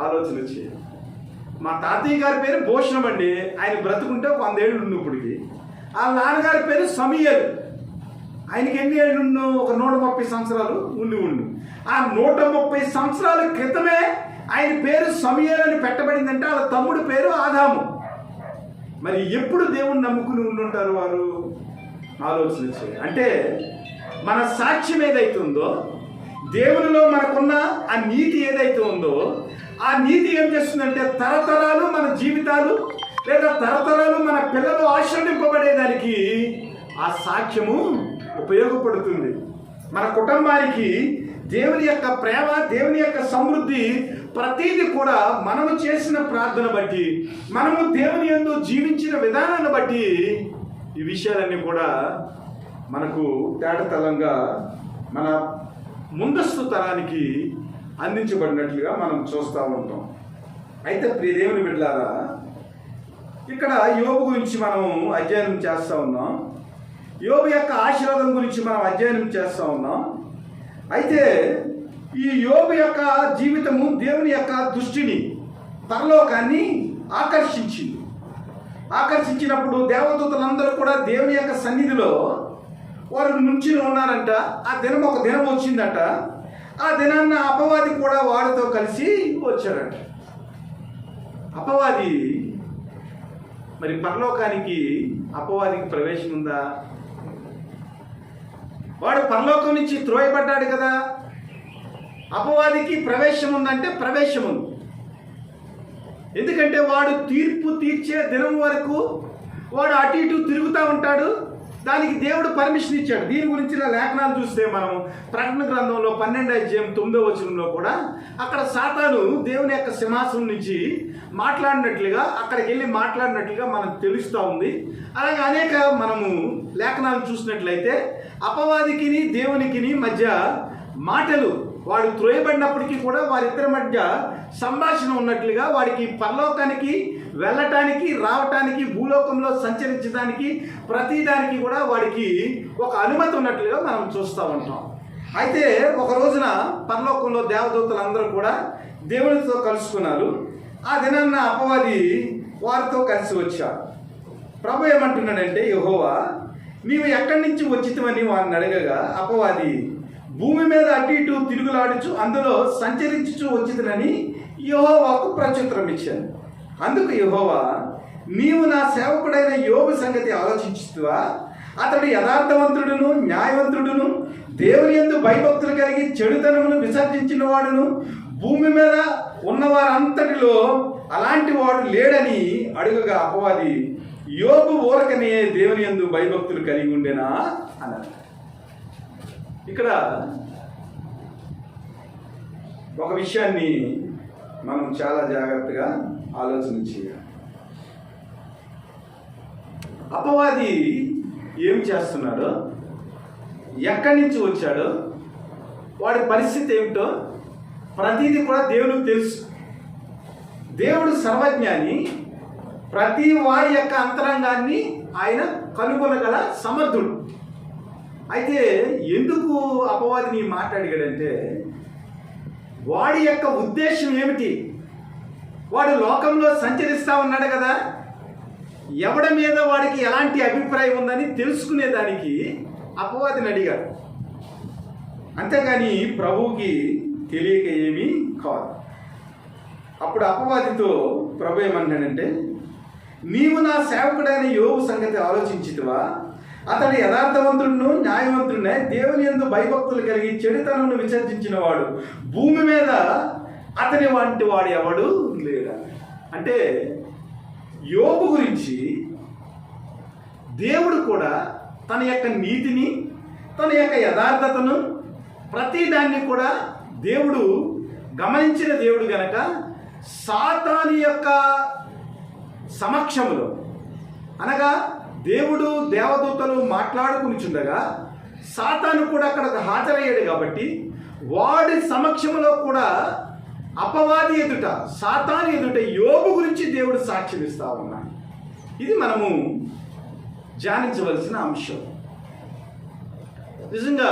ఆలోచన చేయాలి. మా తాతయ్య గారి పేరు భూషణం అండి. ఆయన బ్రతుకుంటే 100 ఏళ్ళు ఉండు ఇప్పటికి. ఆ నాన్నగారి పేరు సమీయలు. ఆయనకి ఎన్ని ఏళ్ళు ఉండు? ఒక 130 సంవత్సరాలు ఉండు. ఆ 130 సంవత్సరాల క్రితమే ఆయన పేరు సమీయలు అని పెట్టబడిందంటే వాళ్ళ తమ్ముడు పేరు ఆదాము. మరి ఎప్పుడు దేవుణ్ణి నమ్ముకుని ఉండుంటారు వారు? ఆలోచన చేయాలి. అంటే మన సాక్ష్యం ఏదైతే ఉందో, దేవునిలో మనకున్న ఆ నీతి ఏదైతే ఉందో, ఆ నీతి ఏం చేస్తుందంటే తరతరాలు మన జీవితాలు లేదా తరతరాలు మన పిల్లలు ఆశీర్వదింపబడేదానికి ఆ సాక్ష్యము ఉపయోగపడుతుంది. మన కుటుంబానికి దేవుని యొక్క ప్రేమ, దేవుని యొక్క సమృద్ధి ప్రతిదీ కూడా మనము చేసిన ప్రార్థన బట్టి, మనము దేవుని యందు జీవించిన విధానాన్ని బట్టి ఈ విషయాలన్నీ కూడా మనకు తేటతలంగా మన ముందస్తు తరానికి అందించబడినట్లుగా మనం చూస్తూ ఉంటాం. అయితే ప్రియ దేవుని బిడ్డలారా, ఇక్కడ యోబు గురించి మనం అధ్యయనం చేస్తూ ఉన్నాం. యోబు యొక్క ఆశీర్వాదం గురించి మనం అధ్యయనం చేస్తూ ఉన్నాం. అయితే ఈ యోబు యొక్క జీవితము దేవుని యొక్క దృష్టిని, పరలోకాన్ని ఆకర్షించినప్పుడు దేవదూతలందరూ కూడా దేవుని యొక్క సన్నిధిలో వారు నుంచుని ఉన్నారంట. ఆ దినం ఒక దినం వచ్చిందట. ఆ దినాన్న అపవాది కూడా వారితో కలిసి వచ్చారట. అపవాది మరి పరలోకానికి అపవాదికి ప్రవేశం ఉందా? వాడు పరలోకం నుంచి త్రోయబడ్డాడు కదా. అపవాదికి ప్రవేశం ఉందంటే ప్రవేశం ఉంది. ఎందుకంటే వాడు తీర్పు తీర్చే దినం వరకు వాడు అటు ఇటు తిరుగుతూ ఉంటాడు. దానికి దేవుడు పర్మిషన్ ఇచ్చాడు. దీని గురించిన లేఖనాలు చూస్తే మనం ప్రకటన గ్రంథంలో 12:9 కూడా అక్కడ సాతాను దేవుని యొక్క సింహాసనం నుంచి మాట్లాడినట్లుగా, అక్కడికి వెళ్ళి మాట్లాడినట్లుగా మనకు తెలుస్తూ ఉంది. అలాగే అనేక మనము లేఖనాలు చూసినట్లయితే అపవాదికి దేవునికి మధ్య మాటలు, వాడు త్రోయబడినప్పటికీ కూడా వారిద్దరి మధ్య సంభాషణ ఉన్నట్లుగా, వాడికి పరలోకానికి వెళ్ళటానికి, రావటానికి, భూలోకంలో సంచరించడానికి, ప్రతిదానికి కూడా వాడికి ఒక అనుమతి ఉన్నట్లుగా మనం చూస్తూ ఉంటాం. అయితే ఒక రోజున పరలోకంలో దేవదూతలందరూ కూడా దేవునితో కలుసుకున్నారు. ఆ దినాన్న అపవాది వారితో కలిసి వచ్చారు. ప్రభు ఏమంటున్నాడంటే, యెహోవా నీవు ఎక్కడి నుంచి వచ్చితమని వారిని అడగగా, అపవాది భూమి మీద అటు ఇటు తిరుగులాడుచు అందులో సంచరించుచు వచ్చితనని యెహోవాకు ప్రత్యుత్తరం ఇచ్చాను. అందుకు యెహోవా, నీవు నా సేవకుడైన యోబు సంగతి ఆలోచించువా? అతడు యథార్థవంతుడును, న్యాయవంతుడును, దేవుని యందు భయభక్తులు కలిగి చెడుతనమును విసర్జించిన వాడును, భూమి మీద ఉన్నవారంతటిలో అలాంటి వాడు లేడని అడుగగా, అపవాది యోబు ఊరకనే దేవుని యందు భయభక్తులు కలిగి ఉండేనా అన్నారు. ఇక్కడ ఒక విషయాన్ని మనం చాలా జాగ్రత్తగా ఆలోచన చేయాలి. అపవాది ఏమి చేస్తున్నాడో, ఎక్కడి నుంచి వచ్చాడో, వాడి పరిస్థితి ఏమిటో ప్రతిదీ కూడా దేవునికి తెలుసు. దేవుడు సర్వజ్ఞాని. ప్రతి వారి యొక్క అంతరంగాన్ని ఆయన కనుగొనగల సమర్థుడు. అయితే ఎందుకు అపవాదిని మాట్లాడిగాడంటే, వాడి యొక్క ఉద్దేశం ఏమిటి? వాడు లోకంలో సంచరిస్తూ ఉన్నాడు కదా, ఎవడి మీద వాడికి ఎలాంటి అభిప్రాయం ఉందని తెలుసుకునేదానికి అపవాదిని అడిగాడు. అంతేగాని ప్రభువుకి తెలియక ఏమీ కాదు. అప్పుడు అపవాదితో ప్రభు ఏమన్నాడంటే, నీవు నా సేవకుడైన యోబు సంగతి ఆలోచించితివా? అతడు యథార్థవంతుడును, న్యాయవంతుడునే, దేవుని యందు భయభక్తులు కలిగి చెడుతనమును విసర్జించిన వాడు, భూమి మీద అతని వంటి వాడు ఎవడు లేడా. అంటే యోబు గురించి దేవుడు కూడా తన యొక్క నీతిని, తన యొక్క యథార్థతను, ప్రతిదాన్ని కూడా దేవుడు గమనించిన దేవుడు గనక సాతాను యొక్క సమక్షములో, అనగా దేవుడు దేవదూతలు మాట్లాడుకునిచుండగా సాతాను కూడా అక్కడికి హాజరయ్యాడు కాబట్టి వాడి సమక్షంలో కూడా అపవాది ఎదుట, సాతాను ఎదుట యోబు గురించి దేవుడు సాక్ష్యం ఇస్తా ఉన్నాడు. ఇది మనము ధ్యానించవలసిన అంశం. నిజంగా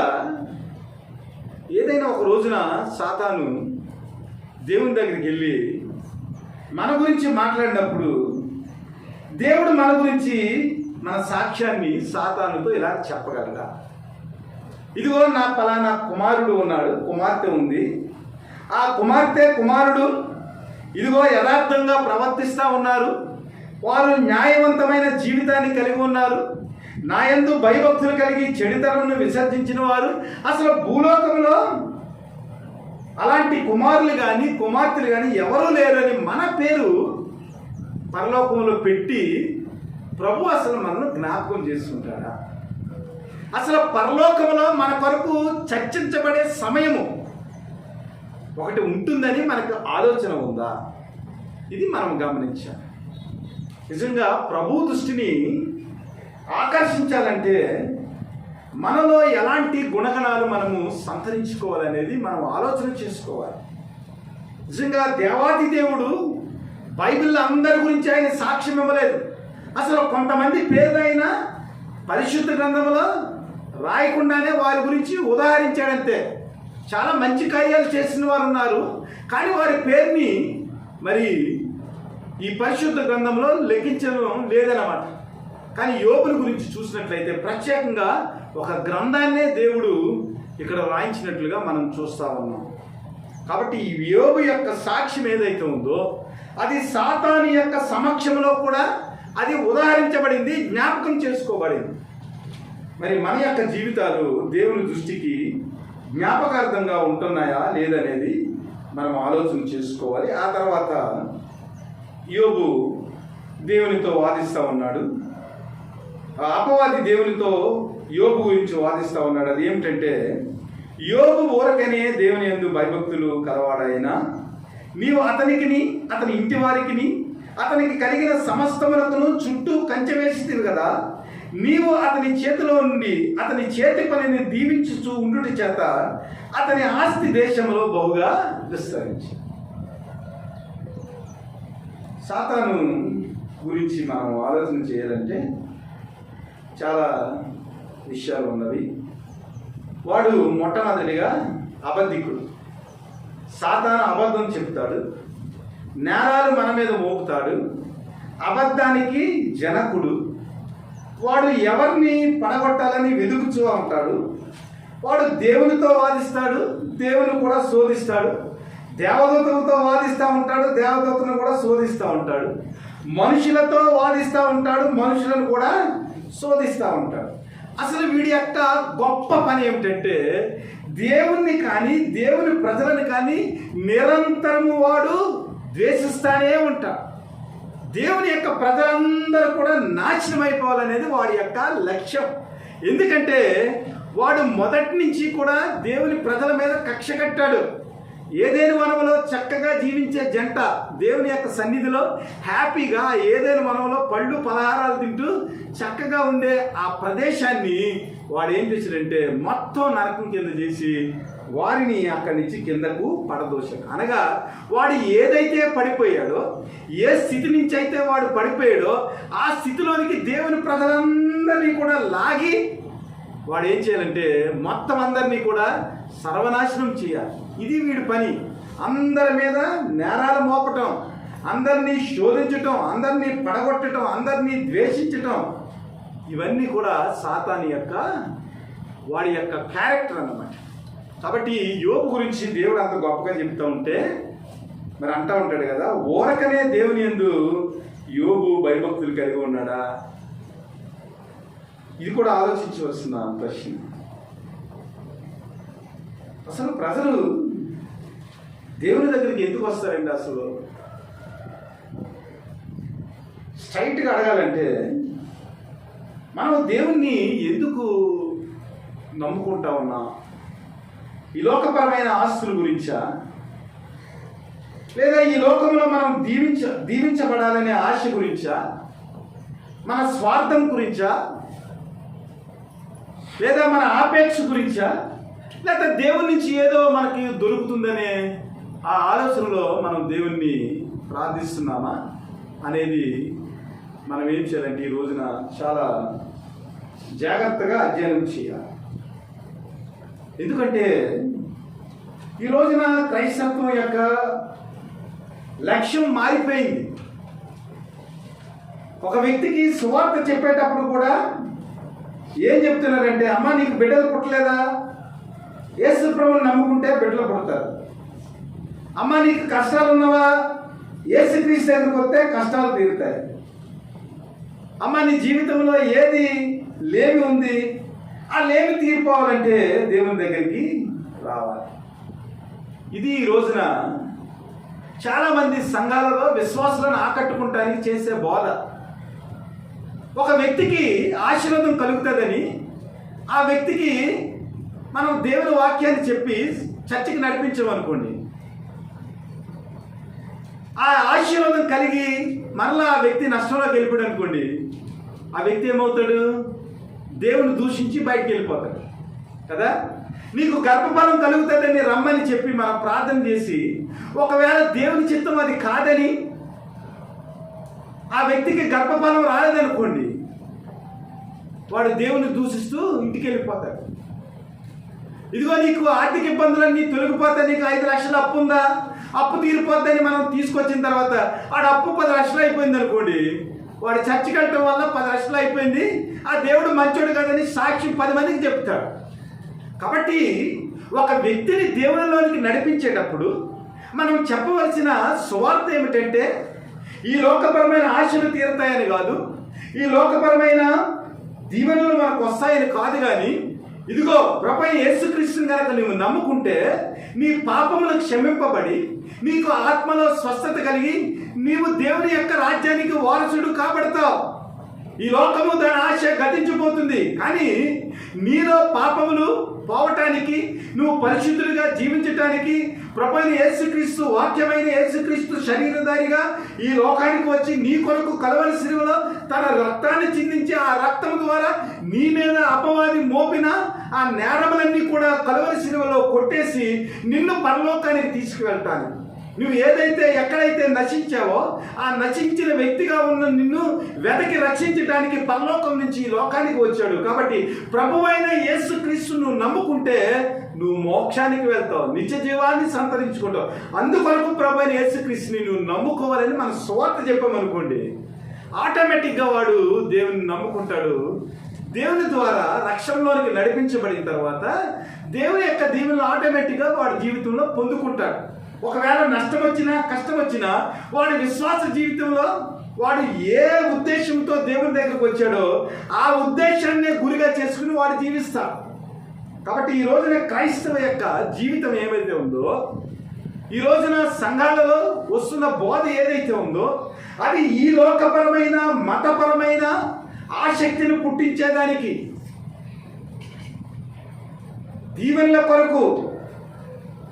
ఏదైనా ఒక రోజున సాతాను దేవుని దగ్గరికి వెళ్ళి, మన గురించి మాట్లాడినప్పుడు దేవుడు మన గురించి మన సాక్ష్యాన్ని సాతానుతో ఇలా చెప్పగలడా? ఇదిగో నా పలానా కుమారుడు ఉన్నాడు, కుమార్తె ఉంది, ఆ కుమార్తె కుమారుడు ఇదిగో యథార్థంగా ప్రవర్తిస్తూ ఉన్నారు, వారు న్యాయవంతమైన జీవితాన్ని కలిగి ఉన్నారు, నా యందు భయభక్తులు కలిగి చెడుతనమును విసర్జించిన వారు, అసలు భూలోకంలో అలాంటి కుమారులు కానీ కుమార్తెలు కానీ ఎవరూ లేరని మన పేరు పరలోకంలో పెట్టి ప్రభు అసలు మనల్ని జ్ఞాపకం చేసుకుంటాడా? అసలు పరలోకంలో మన కొరకు చర్చించబడే సమయము ఒకటి ఉంటుందని మనకు ఆలోచన ఉందా? ఇది మనం గమనించాలి. నిజంగా ప్రభు దృష్టిని ఆకర్షించాలంటే మనలో ఎలాంటి గుణగణాలు మనము సంతరించుకోవాలనేది మనం ఆలోచన చేసుకోవాలి. నిజంగా దేవాది దేవుడు బైబిల్లో అందరి గురించి ఆయన సాక్ష్యం ఇవ్వలేదు. అసలు కొంతమంది పేరునైనా పరిశుద్ధ గ్రంథంలో రాయకుండానే వారి గురించి ఉదాహరించాడంతే. చాలా మంచి కార్యాలు చేసిన వారు ఉన్నారు, కానీ వారి పేరుని మరి ఈ పరిశుద్ధ గ్రంథంలో లెక్కించడం లేదన్నమాట. కానీ యోబుని గురించి చూసినట్లయితే ప్రత్యేకంగా ఒక గ్రంథాన్నే దేవుడు ఇక్కడ రాయించినట్లుగా మనం చూస్తూ ఉన్నాం. కాబట్టి ఈ యోబు యొక్క సాక్ష్యం ఏదైతే ఉందో అది సాతాను యొక్క సమక్షంలో కూడా అది ఉదాహరించబడింది, జ్ఞాపకం చేసుకోబడింది. మరి మన యొక్క జీవితాలు దేవుని దృష్టికి జ్ఞాపకార్థంగా ఉంటున్నాయా లేదనేది మనం ఆలోచన చేసుకోవాలి. ఆ తర్వాత యోబు దేవునితో వాదిస్తూ ఉన్నాడు. ఆ అపవాది దేవునితో యోబు గురించి వాదిస్తూ ఉన్నాడు. అది ఏమిటంటే, యోబు ఊరకనే దేవుని యందు భయభక్తులు కలవాడైనా నీవు అతనికిని అతని ఇంటి వారికిని అతనికి కలిగిన సమస్తమునకును చుట్టూ కంచె వేసితివి కదా, నీవు అతని చేతిలో నుండి అతని చేతి పనిని దీవించుచూ ఉండుట చేత అతని ఆస్తి దేశంలో బహుగా విస్తరించి. సాతాను గురించి మనం ఆలోచన చేయాలంటే చాలా విషయాలు ఉన్నవి. వాడు మొట్టమొదటిగా అబద్ధికుడు. సాతాను అబద్ధం చెప్తాడు, నేరాలు మన మీద మోపుతాడు, అబద్ధానికి జనకుడు. వాడు ఎవరిని పడగొట్టాలని వెతుకుతూ ఉంటాడు. వాడు దేవునితో వాదిస్తాడు, దేవుని కూడా శోధిస్తాడు. దేవదూతలతో వాదిస్తూ ఉంటాడు, దేవదూతను కూడా శోధిస్తూ ఉంటాడు. మనుషులతో వాదిస్తూ ఉంటాడు, మనుషులను కూడా శోధిస్తూ ఉంటాడు. అసలు వీడి యొక్క గొప్ప పని ఏమిటంటే దేవుణ్ణి కానీ దేవుని ప్రజలను కానీ నిరంతరము వాడు ద్వేషిస్తానే ఉంటాడు. దేవుని యొక్క ప్రజలందరూ కూడా నాశనం అయిపోవాలనేది వాడి యొక్క లక్ష్యం. ఎందుకంటే వాడు మొదటి నుంచి కూడా దేవుని ప్రజల మీద కక్ష కట్టాడు. ఏదైనా వనంలో చక్కగా జీవించే జంట దేవుని యొక్క సన్నిధిలో హ్యాపీగా ఏదైనా వనంలో పళ్ళు పలహారాలు తింటూ చక్కగా ఉండే ఆ ప్రదేశాన్ని వాడు ఏం చేశాడంటే మొత్తం నరకం కింద చేసి వారిని అక్కడి నుంచి కిందకు పడదోశాడు. అనగా వాడు ఏదైతే పడిపోయాడో, ఏ స్థితి నుంచి అయితే వాడు పడిపోయాడో ఆ స్థితిలోనికి దేవుని ప్రజలందరినీ కూడా లాగి వాడు ఏం చేయాలంటే మొత్తం అందరినీ కూడా సర్వనాశనం చేయాలి. ఇది వీడి పని. అందరి మీద నేరాలు మోపటం, అందరినీ శోధించటం, అందరినీ పడగొట్టడం, అందరినీ ద్వేషించటం, ఇవన్నీ కూడా సాతాను యొక్క వాడి యొక్క క్యారెక్టర్ అన్నమాట. కాబట్టి యోబు గురించి దేవుడు అంత గొప్పగా చెప్తూ ఉంటే మరి అంటూ ఉంటాడు కదా, ఊరకనే దేవుని యందు యోబు భయభక్తులు కలిగి ఉన్నాడా? ఇది కూడా ఆలోచించవలసిన ప్రశ్న. అసలు ప్రజలు దేవుని దగ్గరికి ఎందుకు వస్తారండి? అసలు స్ట్రైట్గా అడగాలంటే మనం దేవుణ్ణి ఎందుకు నమ్ముకుంటా ఉన్నాం? ఈ లోకపరమైన ఆస్తుల గురించా, లేదా ఈ లోకంలో మనం దీవించబడాలనే ఆశ గురించా, మన స్వార్థం గురించా, లేదా మన ఆపేక్ష గురించా, లేదా దేవుని నుంచి ఏదో మనకి దొరుకుతుందనే ఆ ఆలోచనలో మనం దేవుణ్ణి ప్రార్థిస్తున్నామా అనేది మనం ఏం చేయాలంటే ఈ రోజున చాలా జాగ్రత్తగా అధ్యయనం చేయాలి. ఎందుకంటే ఈ రోజున క్రైస్తత్వం యొక్క లక్ష్యం మారిపోయింది. ఒక వ్యక్తికి సువార్త చెప్పేటప్పుడు కూడా ఏం చెప్తున్నారంటే, అమ్మ నీకు బిడ్డలు పుట్టలేదా? యేసు ప్రభువుని నమ్ముకుంటే బిడ్డలు పుడతారు. అమ్మ నీకు కష్టాలు ఉన్నవా? యేసుక్రీస్తు దగ్గరికి వస్తే కష్టాలు తీరుతాయి. అమ్మ నీ జీవితంలో ఏది లేమి ఉంది, ఆ లేమి తీరిపోవాలంటే దేవుని దగ్గరికి రావాలి. ఇది ఈ రోజున చాలామంది సంఘాలలో విశ్వాసులను ఆకట్టుకుంటానికి చేసే బోధ. ఒక వ్యక్తికి ఆశీర్వాదం కలుగుతుందని ఆ వ్యక్తికి మనం దేవుని వాక్యాన్ని చెప్పి చర్చికి నడిపించామనుకోండి, ఆ ఆశీర్వాదం కలిగి మరలా ఆ వ్యక్తి నష్టంలోకి వెళ్ళిపోయాడు అనుకోండి, ఆ వ్యక్తి ఏమవుతాడు? దేవుని దూషించి బయటికి వెళ్ళిపోతాడు కదా. నీకు గర్భఫలం కలుగుతుందని రమ్మని చెప్పి మనం ప్రార్థన చేసి, ఒకవేళ దేవుని చిత్తం అది కాదని ఆ వ్యక్తికి గర్భఫలం రాలేదనుకోండి, వాడు దేవుని దూషిస్తూ ఇంటికి వెళ్ళిపోతాడు. ఇదిగో నీకు ఆర్థిక ఇబ్బందులన్నీ తొలగిపోతాయి, నీకు 5 లక్షల అప్పు ఉందా, అప్పు తీరిపోద్దని మనం తీసుకొచ్చిన తర్వాత వాడు అప్పు 10 లక్షలు అయిపోయింది అనుకోండి, వాడు చర్చికి వెళ్ళటం వల్ల 10 లక్షలు అయిపోయింది, ఆ దేవుడు మంచోడు కదని సాక్ష్యం 10 మందికి చెప్తాడు. కాబట్టి ఒక వ్యక్తిని దేవునిలోనికి నడిపించేటప్పుడు మనం చెప్పవలసిన సువార్త ఏమిటంటే, ఈ లోకపరమైన ఆశలు తీరుతాయని కాదు, ఈ లోకపరమైన దీవెనలు మనకు వస్తాయని కాదు, కానీ ఇదిగో ప్రభువైన యేసుక్రీస్తుని కనుక నువ్వు నమ్ముకుంటే నీ పాపములు క్షమింపబడి నీకు ఆత్మలో స్వస్థత కలిగి నీవు దేవుని యొక్క రాజ్యానికి వారసుడు కాబడతావు. ఈ లోకము దాని ఆశ గతించిపోతుంది, కానీ నీలో పాపములు పోవటానికి, నువ్వు పరిశుద్ధులుగా జీవించటానికి ప్రభువైన యేసుక్రీస్తు, వాక్యమైన యేసుక్రీస్తు శరీరధారిగా ఈ లోకానికి వచ్చి నీ కొరకు కలవరి శిలువలో తన రక్తాన్ని చిందించి ఆ రక్తం ద్వారా నీ మీద అపవాది మోపిన ఆ నేరములన్నీ కూడా కలవరి శిలువలో కొట్టేసి నిన్ను పరలోకానికి తీసుకువెళ్తాను. నువ్వు ఏదైతే ఎక్కడైతే నశించావో ఆ నశించిన వ్యక్తిగా ఉన్న నిన్ను వెతకి రక్షించడానికి పరలోకం నుంచి ఈ లోకానికి వచ్చాడు. కాబట్టి ప్రభువైన యేసుక్రీస్తు నువ్వు నమ్ముకుంటే నువ్వు మోక్షానికి వెళ్తావు, నిత్య జీవాన్ని సంతరించుకుంటావు. అందుకొరకు ప్రభువైన యేసుక్రీస్తుని నువ్వు నమ్ముకోవాలని మనం సువార్త చెప్పామనుకోండి, ఆటోమేటిక్గా వాడు దేవుని నమ్ముకుంటాడు. దేవుని ద్వారా రక్షణలోనికి నడిపించబడిన తర్వాత దేవుని యొక్క దీవెనలు ఆటోమేటిక్గా వాడి జీవితంలో పొందుకుంటాడు. ఒకవేళ నష్టం వచ్చినా కష్టం వచ్చినా వాడి విశ్వాస జీవితంలో వాడు ఏ ఉద్దేశంతో దేవుని దగ్గరకు వచ్చాడో ఆ ఉద్దేశాన్ని గురిగా చేసుకుని వాడు జీవిస్తాడు. కాబట్టి ఈ రోజున క్రైస్తవ యొక్క జీవితం ఏమైతే ఉందో, ఈ రోజున సంఘాలలో వస్తున్న బోధ ఏదైతే ఉందో అది ఈ లోకపరమైన మతపరమైన ఆసక్తిని పుట్టించేదానికి, దీవెనల కొరకు,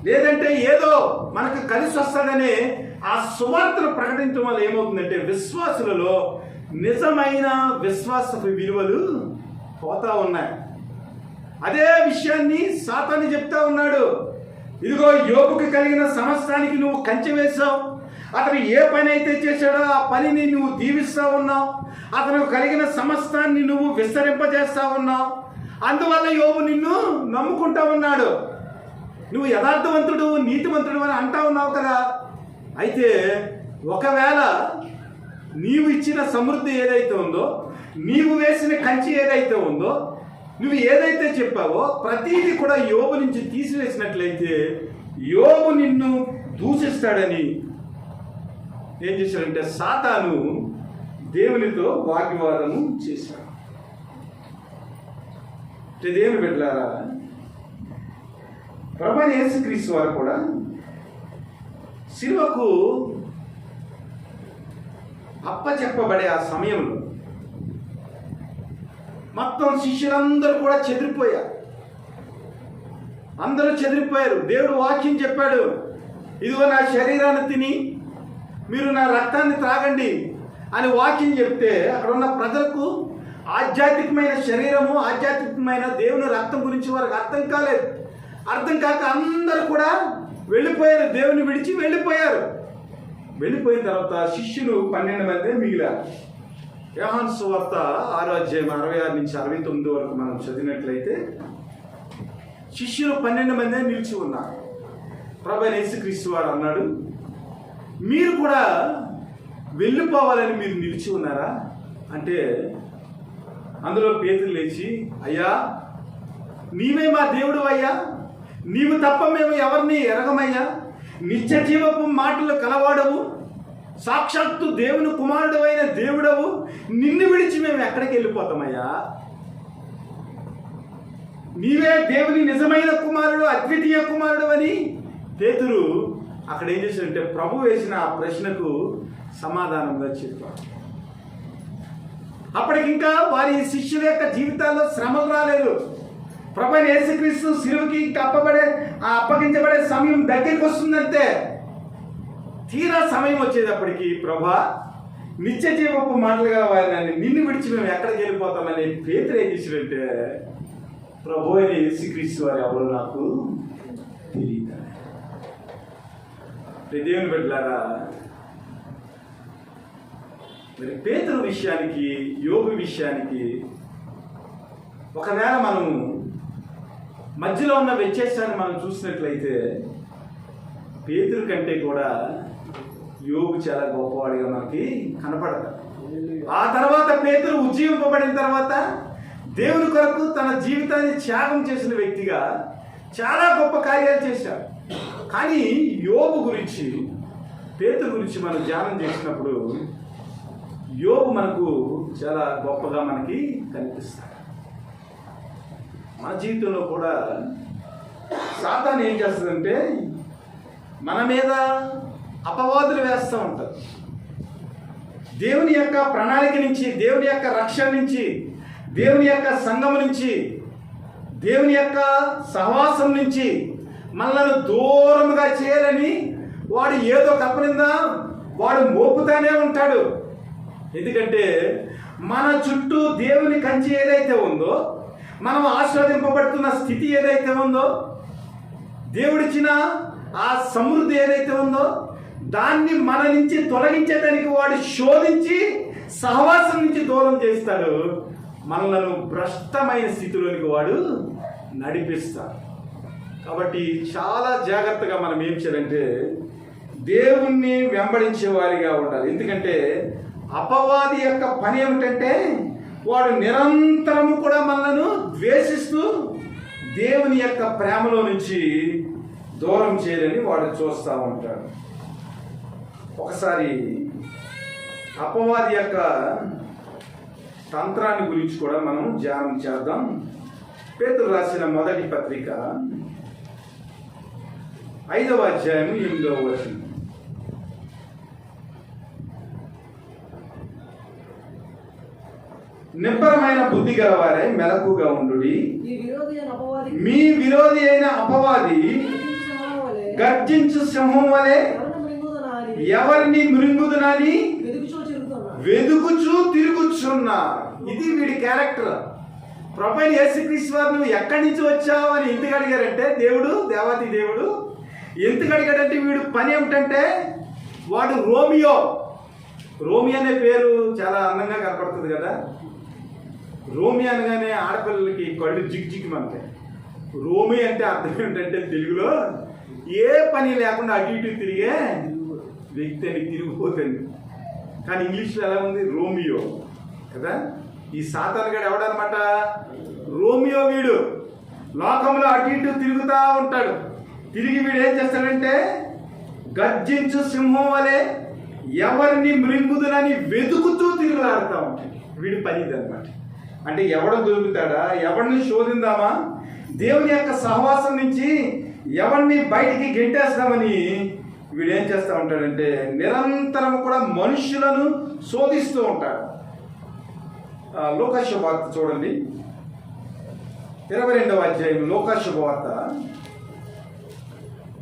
లేదంటే ఏదో మనకు కలిసి వస్తుందనే ఆ సువార్తను ప్రకటించడం వల్ల ఏమవుతుందంటే విశ్వాసులలో నిజమైన విశ్వాసపు విలువలు పోతా ఉన్నాయి. అదే విషయాన్ని సాతాను చెప్తా ఉన్నాడు. ఇదిగో యోబుకి కలిగిన సమస్తానికి నువ్వు కంచె వేశావు, అతను ఏ పని అయితే చేశాడో ఆ పనిని నువ్వు దీవిస్తా ఉన్నావు, అతను కలిగిన సమస్తాన్ని నువ్వు విస్తరింపజేస్తా ఉన్నావు, అందువల్ల యోబు నిన్ను నమ్ముకుంటా ఉన్నాడు. నువ్వు యథార్థవంతుడు నీతివంతుడు అని అంటా ఉన్నావు కదా. అయితే ఒకవేళ నీవు ఇచ్చిన సమృద్ధి ఏదైతే ఉందో, నీవు వేసిన కంచి ఏదైతే ఉందో, నువ్వు ఏదైతే చెప్పావో ప్రతీది కూడా యోబు నుంచి తీసివేసినట్లయితే యోబు నిన్ను దూషిస్తాడని ఏం చేశాడంటే సాతాను దేవునితో వాగ్వాదము చేశాడు. దేవుని బిడ్డలారా, ప్రభువైన యేసుక్రీస్తు వారు కూడా శిలువకు అప్పచెప్పబడే ఆ సమయంలో మొత్తం శిష్యులందరూ కూడా చెదిరిపోయారు. అందరూ చెదిరిపోయారు. దేవుడు వాక్యం చెప్పాడు, ఇదిగో నా శరీరాన్ని తిని మీరు నా రక్తాన్ని త్రాగండి అని వాక్యం చెప్తే అక్కడ ఉన్న ప్రజలకు ఆధ్యాత్మికమైన శరీరము, ఆధ్యాత్మికమైన దేవుని రక్తం గురించి వారికి అర్థం కాలేదు. అర్థం కాక అందరూ కూడా వెళ్ళిపోయారు, దేవుని విడిచి వెళ్ళిపోయారు. వెళ్ళిపోయిన తర్వాత శిష్యులు 12 మంది మిగిలారు. యోహాను సువార్త 6వ అధ్యాయం 66 నుంచి 69 వరకు మనం చదివినట్లయితే శిష్యులు 12 మంది నిలిచి ఉన్నారు. ప్రభువైన యేసుక్రీస్తు వారు అన్నాడు, మీరు కూడా వెళ్ళిపోవాలని మీరు నిలిచి ఉన్నారా అంటే, అందులో పేతురు లేచి, అయ్యా నీవే మా దేవుడు అయ్యా, నీవు తప్ప మేము ఎవరిని ఎరగమయ్యా, నిత్య జీవపు మాటలు కలవాడవు, సాక్షాత్తు దేవుని కుమారుడు అయిన దేవుడవు, నిన్ను విడిచి మేము ఎక్కడికి వెళ్ళిపోతామయ్యా, నీవే దేవుని నిజమైన కుమారుడు, అద్వితీయ కుమారుడు అని పేతురు అక్కడ ఏం చేశాడంటే ప్రభు వేసిన ఆ ప్రశ్నకు సమాధానంగా చెప్పాడు. అప్పటికింకా వారి శిష్యుల యొక్క జీవితాల్లో శ్రమలు రాలేదు. ప్రభు యేసుక్రీస్తు శిలువకి అప్పగించబడే సమయం దగ్గరికి వస్తుందంటే, తీరా సమయం వచ్చేటప్పటికి ప్రభా నిత్య జీవపు మాటలుగా వారిని నిన్ను విడిచి మేము ఎక్కడికి వెళ్ళిపోతామని పేతురు ఏం చేశాడంటే, ప్రభు అయిన యేసుక్రీస్తు వారు ఎవరు నాకు తెలియదు. దేవుని బిడ్డలారా, మరి పేతురు విషయానికి, యోబు విషయానికి ఒకవేళ మనము మధ్యలో ఉన్న వ్యత్యాసాన్ని మనం చూసినట్లయితే, పేతురు కంటే కూడా యోబు చాలా గొప్పవాడిగా మనకి కనపడతాడు. ఆ తర్వాత పేతురు ఉజ్జీవింపబడిన తర్వాత దేవుని కొరకు తన జీవితాన్ని త్యాగం చేసిన వ్యక్తిగా చాలా గొప్ప కార్యాలు చేశాడు. కానీ యోబు గురించి, పేతురు గురించి మనం ధ్యానం చేసినప్పుడు యోబు మనకు చాలా గొప్పగా మనకి కనిపిస్తాడు. మన జీవితంలో కూడా సాతాను ఏం చేస్తుందంటే మన మీద అపవాదులు వేస్తూ ఉంటారు. దేవుని యొక్క ప్రణాళిక నుంచి, దేవుని యొక్క రక్షణ నుంచి, దేవుని యొక్క సంఘం నుంచి, దేవుని యొక్క సహవాసం నుంచి మనల్ని దూరంగా చేయాలని వాడు ఏదో కప్పనిందా వాడు మోపుతానే ఉంటాడు. ఎందుకంటే మన చుట్టూ దేవుని కంచె ఏదైతే ఉందో, మనం ఆస్వాదింపబడుతున్న స్థితి ఏదైతే ఉందో, దేవుడిచ్చిన ఆ సమృద్ధి ఏదైతే ఉందో, దాన్ని మన నుంచి తొలగించేదానికి వాడు శోధించి సహవాసం నుంచి దూరం చేస్తాడు. మనలను భ్రష్టమైన స్థితిలోనికి వాడు నడిపిస్తాడు. కాబట్టి చాలా జాగ్రత్తగా మనం ఏం చేయాలంటే దేవుణ్ణి వెంబడించే వారిగా ఉండాలి. ఎందుకంటే అపవాది యొక్క పని ఏమిటంటే వాడు నిరంతరము కూడా మనలను ద్వేషిస్తూ దేవుని యొక్క ప్రేమలో నుంచి దూరం చేయాలని వాడు చూస్తూ ఉంటాడు. ఒకసారి అపవాది యొక్క తంత్రాన్ని గురించి కూడా మనం ధ్యానం చేద్దాం. పేతురు రాసిన మొదటి పత్రిక 5వ అధ్యాయం 8వ వచనం. నిబ్బరమైన బుద్ధి గలవారే మెలకుగా ఉండుడి, మీ విరోధి అయిన అపవాది గర్జించు సింహం వలె ఎవరిని మృంగుదునని వెదుకుచూ తిరుగుచున్నారు. ఇది వీడి క్యారెక్టర్. ప్రభువైన యేసుక్రీస్తు వారు నువ్వు ఎక్కడి నుంచి వచ్చావు అని ఎందుకు అడిగారంటే, దేవాతి దేవుడు ఎందుకు అడిగాడంటే, వీడు పని ఏమిటంటే వాడు రోమియో అనే పేరు చాలా అందంగా కనపడుతుంది కదా. రోమి అనగానే ఆడపిల్లలకి కళ్ళు జిగ్జిగ్మంటాయి. రోమి అంటే అర్థం ఏంటంటే తెలుగులో ఏ పని లేకుండా అటు ఇటు తిరిగే వ్యక్తి అని, తిరిగిపోతుంది. కానీ ఇంగ్లీష్లో ఎలా ఉంది, రోమియో కదా. ఈ సాతాను గడు ఎవడనమాట, రోమియో. వీడు లోకంలో అటు ఇటు తిరుగుతూ ఉంటాడు. తిరిగి వీడు ఏం చేస్తాడంటే గర్జించు సింహం వలె ఎవరిని మృంగుదునని వెతుకుతూ తిరుగులాడుతూ ఉంటాడు. వీడి పని ఇదనమాట. అంటే ఎవడు దొరుకుతాడా, ఎవరిని శోధిందామా, దేవుని యొక్క సహవాసం నుంచి ఎవరిని బయటికి గెంటేస్తామని వీడు ఏం చేస్తూ ఉంటాడంటే నిరంతరం కూడా మనుషులను శోధిస్తూ ఉంటాడు. లోకా శుభవార్త చూడండి, 22వ అధ్యాయం. లోకా శుభవార్త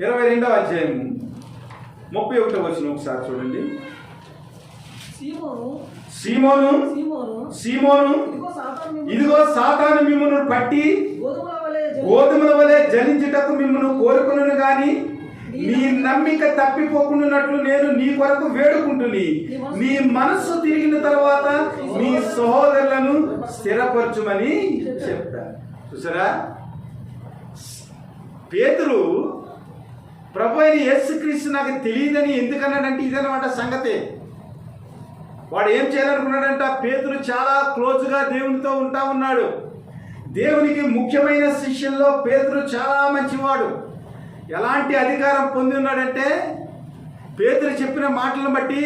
22వ అధ్యాయం 31వ వచనం ఒకసారి చూడండి. సీమోను, ఇదిగో సాతాను మిమ్మును పట్టి గోధుమల వలె జనించుటకు మిమ్మును కోరుకును గాని నీ నమ్మిక తప్పిపోకుండానట్లు నేను నీ కొరకు వేడుకుంటుని, నీ మనస్సు తిరిగిన తర్వాత నీ సహోదరులను స్థిరపరచుమని చెప్తాను. చూసారా, పేతురు ప్రభు అయిన యేసుక్రీస్తు నాకు తెలియదని ఎందుకన్నాడంటే ఇదన్నమాట సంగతి. వాడు ఏం చేయాలనుకున్నాడంట, పేతురు చాలా క్లోజ్గా దేవునితో ఉంటా ఉన్నాడు. దేవునికి ముఖ్యమైన శిష్యుల్లో పేతురు చాలా మంచివాడు. ఎలాంటి అధికారం పొంది ఉన్నాడంటే, పేతురు చెప్పిన మాటలను బట్టి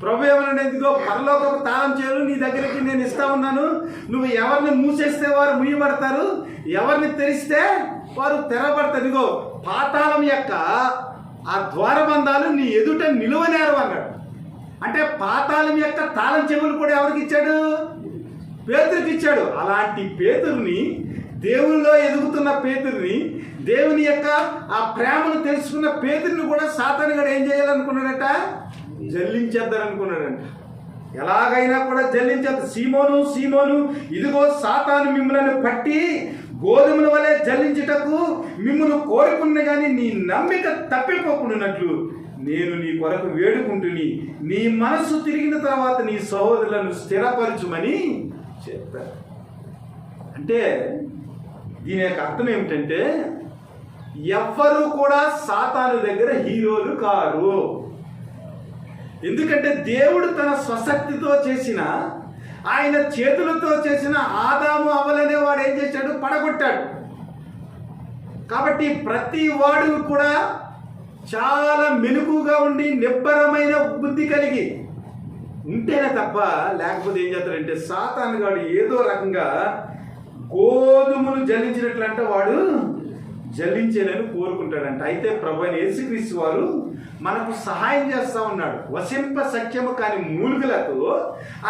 ప్రభు ఏమన్నాడు, ఎందుకో పరలోకపు తాళం చేయాలి నీ దగ్గరికి నేను ఇస్తా ఉన్నాను, నువ్వు ఎవరిని మూసేస్తే వారు మూయబడతారు, ఎవరిని తెరిస్తే వారు తెరబడతారు, ఇదిగో పాతాళం యొక్క ఆ ద్వారబంధాలు నీ ఎదుట నిలువనేరు అన్నాడు. అంటే పాతాళం యొక్క తాళం చెవులు కూడా ఎవరికి ఇచ్చాడు? పేతురుకి ఇచ్చాడు. అలాంటి పేతురుని, దేవునిలో ఎదుగుతున్న పేతురుని, దేవుని యొక్క ఆ ప్రేమను తెలుసుకున్న పేతురుని కూడా సాతాను గడు ఏం చేయాలనుకున్నాడట? జల్లించేద్దారనుకున్నాడంట. ఎలాగైనా కూడా జల్లించేద్దాం. సీమోను సీమోను, ఇదిగో సాతాను మిమ్మల్ని పట్టి గోధుమల వలె జల్లించుటకు మిమ్మల్ని కోరుకున్న కానీ నీ నమ్మిక తప్పిపోకుండానట్లు నేను నీ కొరకు వేడుకుంటుని నీ మనసు తిరిగిన తర్వాత నీ సహోదరులను స్థిరపరచుమని చెప్పారు. అంటే దీని యొక్క అర్థం ఏమిటంటే, ఎవ్వరూ కూడా సాతాను దగ్గర హీరోలు కారు. ఎందుకంటే దేవుడు తన స్వశక్తితో చేసిన, ఆయన చేతులతో చేసిన ఆదాము అవ్వలనే వాడు ఏం చేశాడు? పడగొట్టాడు. కాబట్టి ప్రతి వాడు కూడా చాలా మెలుగుగా ఉండి నిబ్బరమైన బుద్ధి కలిగి ఉంటేనే తప్ప, లేకపోతే ఏం చేస్తాడంటే సాతాను గాడు ఏదో రకంగా గోధుమలు జల్లించినట్లంటే వాడు జల్లించేదని కోరుకుంటాడంట. అయితే ప్రభు అయిన యేసుక్రీస్తు వారు మనకు సహాయం చేస్తూ ఉన్నాడు. వసింప సఖ్యము కాని మూలుగులతో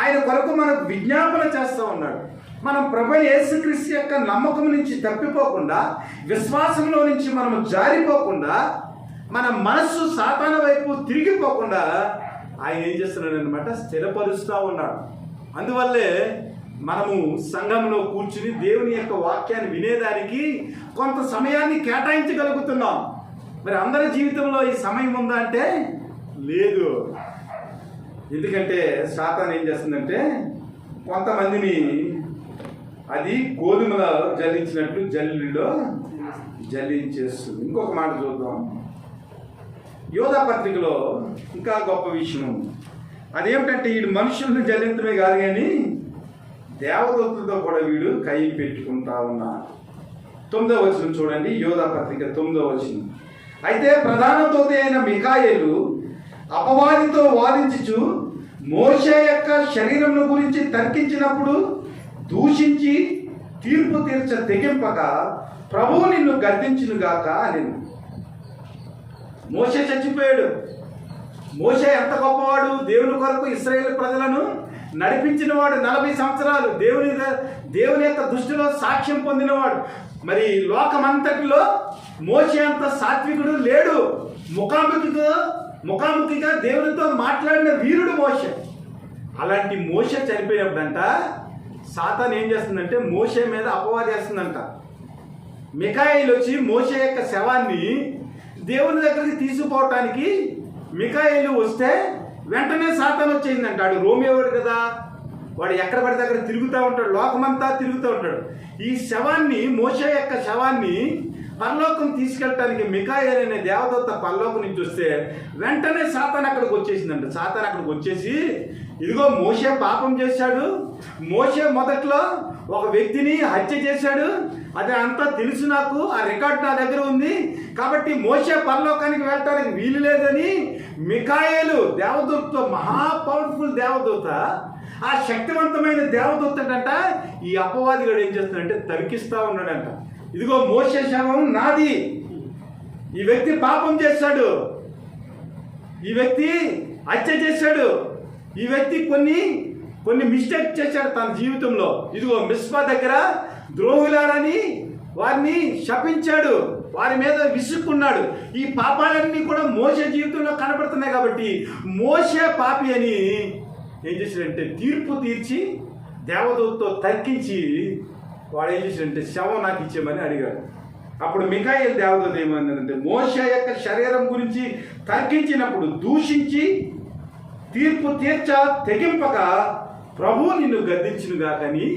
ఆయన కొరకు మనకు విజ్ఞాపన చేస్తూ ఉన్నాడు. మనం ప్రభు అయిన యేసుక్రీస్తు యొక్క నమ్మకం నుంచి తప్పిపోకుండా, విశ్వాసంలో నుంచి మనము జారిపోకుండా, మన మనస్సు సాతాను వైపు తిరిగిపోకుండా ఆయన ఏం చేస్తున్నాడు అనమాట? స్థిరపరుస్తూ ఉన్నాడు. అందువల్లే మనము సంఘంలో కూర్చుని దేవుని యొక్క వాక్యాన్ని వినేదానికి కొంత సమయాన్ని కేటాయించగలుగుతున్నాం. మరి అందరి జీవితంలో ఈ సమయం ఉందా అంటే లేదు. ఎందుకంటే సాతాను ఏం చేస్తుందంటే కొంతమందిని అది గోధుమలో జల్లించినట్లు జల్లిలో జల్లించేస్తుంది. ఇంకొక మాట చూద్దాం. యోధా పత్రికలో ఇంకా గొప్ప విషయం ఉంది. అదేమిటంటే వీడు మనుషులను జల్లించడమే కాదు కానీ దేవదూతలతో కూడా వీడు కై పెట్టుకుంటా ఉన్నాడు. 9వ వచనం చూడండి, యోధా పత్రిక 9వ వచనం. అయితే ప్రధాన దూత అయిన మిఖాయేలు అపవాదితో వాదించుచు మోషే యొక్క శరీరం గురించి తర్కించినప్పుడు దూషించి తీర్పు తీర్చ తెగింపక ప్రభువు నిన్ను గద్దించునుగాక అని. మోషే చచ్చిపోయాడు. మోషే ఎంత గొప్పవాడు! దేవుని కొరకు ఇశ్రాయేలు ప్రజలను నడిపించిన వాడు. 40 సంవత్సరాలు దేవుని యొక్క దృష్టిలో సాక్ష్యం పొందినవాడు. మరి లోకమంతటిలో మోషే అంత సాత్వికుడు లేడు. ముఖాముఖిగా దేవునితో మాట్లాడిన వీరుడు మోషే. అలాంటి మోషే చనిపోయినప్పుడంట సాతాను ఏం చేస్తుందంటే మోషే మీద అపవాదేస్తుందంట. మిఖాయేలు వచ్చి మోషే యొక్క శవాన్ని దేవుని దగ్గరికి తీసుకుపోవటానికి మిఖాయేలు వస్తే వెంటనే సాతాను వచ్చేసిందంట. వాడు రోమియోవాడు కదా, వాడు ఎక్కడ పడితే అక్కడ తిరుగుతూ ఉంటాడు, లోకమంతా తిరుగుతూ ఉంటాడు. ఈ శవాన్ని, మోషే యొక్క శవాన్ని పరలోకం తీసుకెళ్ళటానికి మిఖాయేలు అనే దేవదూత పరలోకం నుంచి వస్తే వెంటనే సాతాను అక్కడికి వచ్చేసిందంట. సాతాను అక్కడికి వచ్చేసి, ఇదిగో మోషే పాపం చేశాడు, మోషే మొదట్లో ఒక వ్యక్తిని హత్య చేశాడు, అది అంతా తెలుసు నాకు, ఆ రికార్డు నా దగ్గర ఉంది, కాబట్టి మోషే పరలోకానికి వెళ్ళటానికి వీలు లేదని మిఖాయేలు దేవదూతతో, మహా పవర్ఫుల్ దేవదూత, ఆ శక్తివంతమైన దేవదూత అంట ఈ అపవాదిగాడు ఏం చేస్తున్నాడంటే తర్కిస్తూ ఉన్నాడంట. ఇదిగో మోషే శవం నాది, ఈ వ్యక్తి పాపం చేశాడు, ఈ వ్యక్తి హత్య చేశాడు, ఈ వ్యక్తి కొన్ని మిస్టేక్ చేశాడు తన జీవితంలో, ఇదిగో మిస్పా దగ్గర ద్రోహులారని వారిని శపించాడు, వారి మీద విసుక్కున్నాడు. ఈ పాపాలన్నీ కూడా మోషే జీవితంలో కనబడుతున్నాయి. కాబట్టి మోషే పాపి అని ఏం చేశాడంటే తీర్పు తీర్చి దేవదూతతో తర్కించి వాడు ఏం చేశాడంటే శవం నాకు ఇచ్చేయమని అడిగాడు. అప్పుడు మిఖాయేలు దేవదూత ఏమన్నదంటే మోషే యొక్క శరీరం గురించి తర్కించినప్పుడు దూషించి తీర్పు తీర్చ తెగింపక ప్రభువు నిన్ను గద్దించునుగా కానీ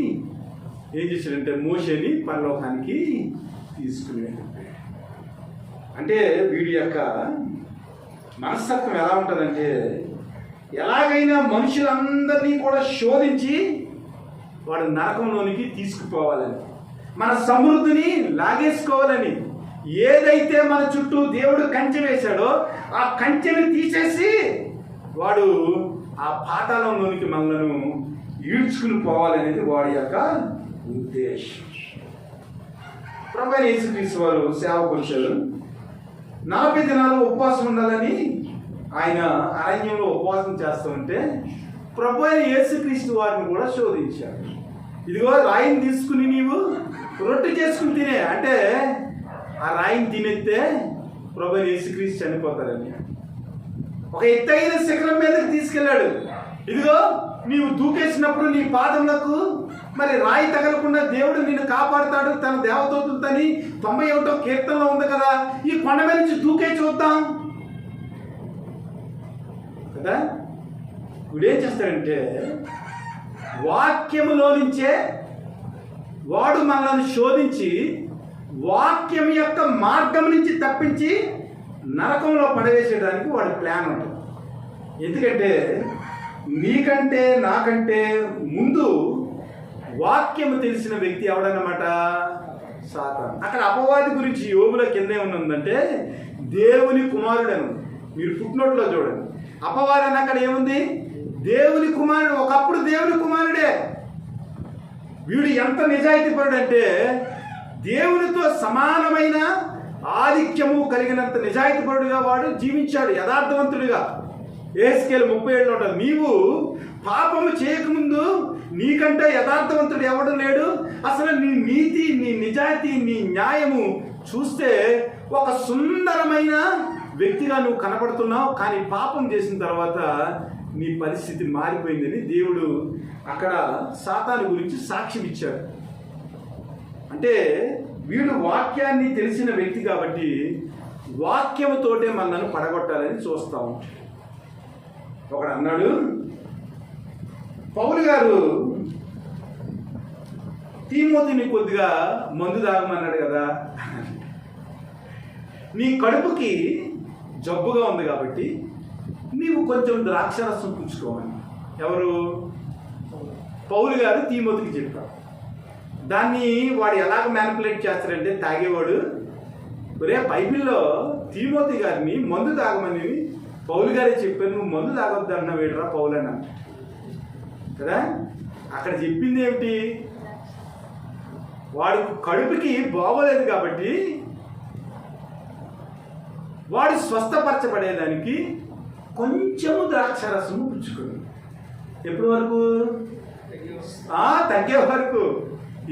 ఏం చేశాడంటే మోషేని పరలోకానికి తీసుకుని వెళ్ళిపోయాడు. అంటే వీడి యొక్క మనస్తత్వం ఎలా ఉంటుందంటే, ఎలాగైనా మనుషులందరినీ కూడా శోధించి వాడు నరకంలోనికి తీసుకుపోవాలని, మన సమృద్ధిని లాగేసుకోవాలని, ఏదైతే మన చుట్టూ దేవుడు కంచె వేశాడో ఆ కంచెని తీసేసి వాడు ఆ పాతాళంలోనికి మనలను ఈడ్చుకుని పోవాలనేది వాడి యొక్క ఉద్దేశం. ప్రభువైన యేసుక్రీస్తు వారు సేవ పురుషులు 40 దినాలు ఉపవాసం ఉండాలని ఆయన అరణ్యంలో ఉపవాసం చేస్తూ ఉంటే ప్రభువైన యేసుక్రీస్తు వారిని కూడా శోధించాడు. ఇదిగో రాయిని తీసుకుని నీవు రొట్టె చేసుకుని తినే అంటే ఆ రాయిని తినేస్తే ప్రభువైన యేసుక్రీస్తు చనిపోతారని ఒక ఎత్తైన శిఖరం మీదకి తీసుకెళ్ళాడు. ఇదిగో నీవు దూకేసినప్పుడు నీ పాదములకు మరి రాయి తగలకుండా దేవుడు నిన్ను కాపాడుతాడు తన దేవదూతలతోని 91వ కీర్తనలో ఉంది కదా, ఈ కొండ మీద నుంచి దూకే చూద్దాం కదా. ఇప్పుడు ఏం చేస్తాడంటే వాక్యములో నుంచే వాడు మనల్ని శోధించి వాక్యం యొక్క మార్గం నుంచి తప్పించి నరకంలో పడవేసేయడానికి వాడి ప్లాన్ ఉంటుంది. ఎందుకంటే నీకంటే నాకంటే ముందు వాక్యము తెలిసిన వ్యక్తి ఎవడన్నమాట? సాతాను. అక్కడ అపవాది గురించి యోబుల కింద ఏముందంటే దేవుని కుమారుడను. మీరు ఫుట్నోట్లో చూడండి, అపవాది అని అక్కడ ఏముంది? దేవుని కుమారుడు. ఒకప్పుడు దేవుని కుమారుడే. వీడు ఎంత నిజాయితీపరుడు అంటే దేవునితో సమానమైన ఆధిక్యము కలిగినంత నిజాయితీపరుడుగా వాడు జీవించాడు, యథార్థవంతుడిగా. ఎహెజ్కేలు 37 ఉంటుంది, నీవు పాపము చేయకముందు నీకంటే యథార్థవంతుడు ఎవడు లేడు. అసలు నీ నీతి, నీ నిజాయితీ, నీ న్యాయము చూస్తే ఒక సుందరమైన వ్యక్తిగా నువ్వు కనపడుతున్నావు. కానీ పాపం చేసిన తర్వాత నీ పరిస్థితి మారిపోయిందని దేవుడు అక్కడ సాతాను గురించి సాక్ష్యం ఇచ్చాడు. అంటే వీడు వాక్యాన్ని తెలిసిన వ్యక్తి కాబట్టి వాక్యముతోటే మనల్ని పడగొట్టాలని చూస్తూ ఉంటాడు. ఒకడు అన్నాడు, పౌలు గారు తీమోతిని కొద్దిగా మందు తాగమన్నాడు కదా, నీ కడుపుకి జబ్బుగా ఉంది కాబట్టి నీవు కొంచెం ద్రాక్షరసం పుచ్చుకోమని ఎవరు? పౌలు గారు తీమోతికి చెప్పారు. దాన్ని వాడు ఎలాగ మ్యానిపులేట్ చేస్తాడంటే తాగేవాడు, ఒరే బైబిల్లో తీమోతి గారిని మందు తాగమని పౌలు గారే చెప్పారు, నువ్వు మందు తాగొద్దు అన్న వేడరా పౌలు అని అంట కదా. అక్కడ చెప్పింది ఏమిటి? వాడు కడుపుకి బాగోలేదు కాబట్టి వాడు స్వస్థపరచబడేదానికి కొంచెము ద్రాక్షరసము పుచ్చుకుంది. ఎప్పటి వరకు? తగ్గే వరకు.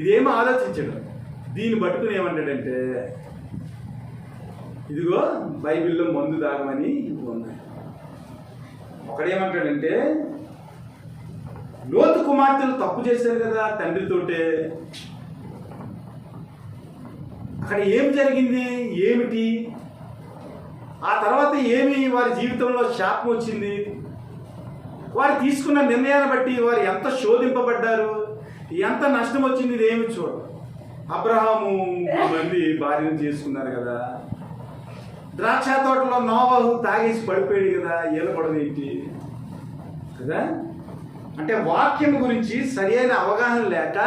ఇదేమో ఆలోచించడం. దీన్ని పట్టుకుని ఏమంటాడంటే ఇదిగో బైబిల్లో మందు తాగమని ఉంది. ఒకడేమంటాడంటే లోతు కుమార్తెలు తప్పు చేశారు కదా తండ్రితోటే. అక్కడ ఏం జరిగింది, ఏమిటి, ఆ తర్వాత ఏమి వారి జీవితంలో శాపం వచ్చింది, వారు తీసుకున్న నిర్ణయాన్ని బట్టి వారు ఎంత శోధింపబడ్డారు, ఎంత నష్టం వచ్చింది, ఇది ఏమి చూడ. అబ్రహాము 3 మంది భార్యను చేసుకున్నారు కదా, ద్రాక్ష తోటలో నోవహు తాగేసి పడిపోయాడు కదా, ఏలపడదు ఏంటి కదా. అంటే వాక్యం గురించి సరైన అవగాహన లేక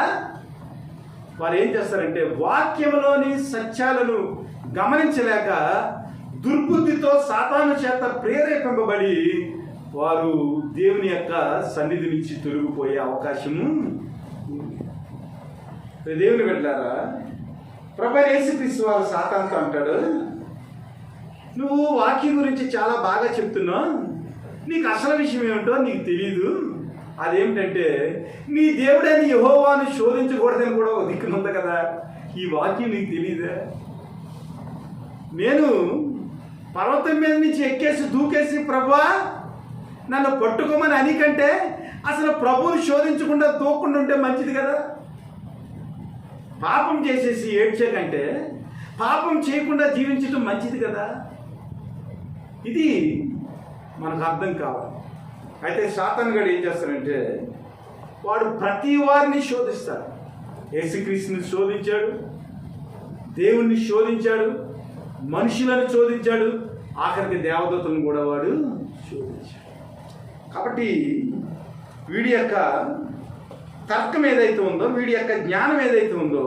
వారు ఏం చేస్తారంటే వాక్యంలోని సత్యాలను గమనించలేక దుర్బుద్ధితో సాతాను చేత ప్రేరేపింపబడి వారు దేవుని యొక్క సన్నిధి నుంచి తొలగిపోయే అవకాశము. దేవుని వెళ్ళారా, ప్రభువైన యేసుక్రీస్తు వారు సాతానుతో అంటాడు, నువ్వు వాక్యం గురించి చాలా బాగా చెప్తున్నావు, నీకు అసలు విషయం ఏమిటో నీకు తెలీదు. అదేమిటంటే నీ దేవుడైన యెహోవాను శోధించకూడదని కూడా ఒక దిక్కునుంది కదా, ఈ వాక్యం నీకు తెలీదా? నేను పర్వతం మీద నుంచి ఎక్కేసి దూకేసి ప్రభువా నన్ను పట్టుకోమని అనికంటే అసలు ప్రభువుని శోధించకుండా దూకుండా ఉంటే మంచిది కదా. పాపం చేసేసి ఏడ్చే కంటే పాపం చేయకుండా జీవించడం మంచిది కదా. ఇది మనకు అర్థం కావాలి. అయితే సాతాను గాడు ఏం చేస్తాడంటే వాడు ప్రతి వారిని శోధిస్తాడు. యేసుక్రీస్తుని శోధించాడు, దేవుణ్ణి శోధించాడు, మనుషులను శోధించాడు, ఆఖరికి దేవదూతలను కూడా వాడు శోధించాడు. కాబట్టి వీడి యొక్క తర్కం ఏదైతే ఉందో, వీడి యొక్క జ్ఞానం ఏదైతే ఉందో,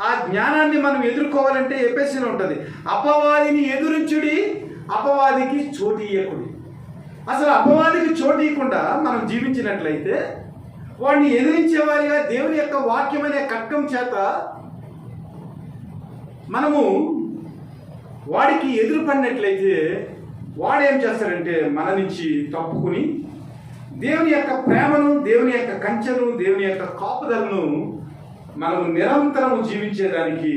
ఆ జ్ఞానాన్ని మనం ఎదుర్కోవాలంటే ఎఫెసీలో ఉంటుంది, అపవాదిని ఎదురించుడి, అపవాదికి చోటు ఇయ్యకుడి. అసలు అపవాదికి చోటు ఇవ్వకుండా మనం జీవించినట్లయితే, వాడిని ఎదిరించేవారిగా దేవుని యొక్క వాక్యం అనే ఖడ్గం చేత మనము వాడికి ఎదురుపడినట్లయితే, వాడేం చేస్తాడంటే మన నుంచి తప్పుకుని దేవుని యొక్క ప్రేమను, దేవుని యొక్క కంచెను, దేవుని యొక్క కాపుదలను మనము నిరంతరము జీవించేదానికి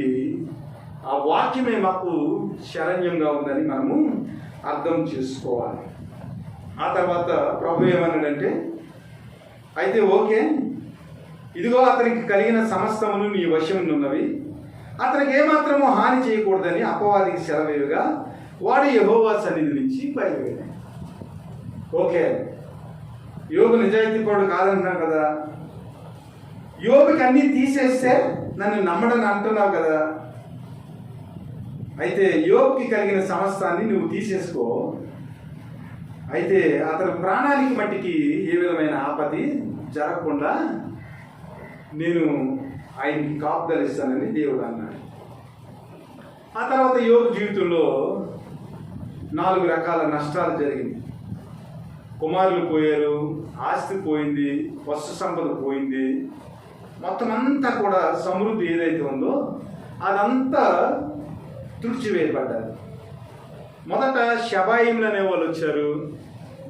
ఆ వాక్యమే మాకు శరణ్యంగా ఉందని మనము అర్థం చేసుకోవాలి. ఆ తర్వాత ప్రభు ఏమన్నాడంటే, అయితే ఓకే, ఇదిగో అతనికి కలిగిన సమస్తమును నీ వశమునున్నవి, అతనికి ఏమాత్రమో హాని చేయకూడదని అపవాదికి సెలవేయుగా వాడు యెహోవా సన్నిధి నుంచి బయలుదేరాడు. ఓకే, యోబు నిజాయితీపరుడు కాదంటున్నావు కదా, యోబుకి అన్నీ తీసేస్తే నన్ను నమ్మడని అంటున్నావు కదా, అయితే యోబుకి కలిగిన సమస్తాన్ని నువ్వు తీసేసుకో, అయితే అతని ప్రాణానికి మట్టికి ఏ విధమైన ఆపత్తి జరగకుండా నేను ఆయనకి కాపుదలిస్తానని దేవుడు అన్నాడు. ఆ తర్వాత యోబు జీవితంలో 4 రకాల నష్టాలు జరిగింది. కుమారులు పోయారు, ఆస్తి పోయింది, పశు సంపద పోయింది, మొత్తం అంతా కూడా సమృద్ధి ఏదైతే ఉందో అదంతా తుడిచివేయబడ్డారు. మొదట షబాయిములు అనే వాళ్ళు వచ్చారు,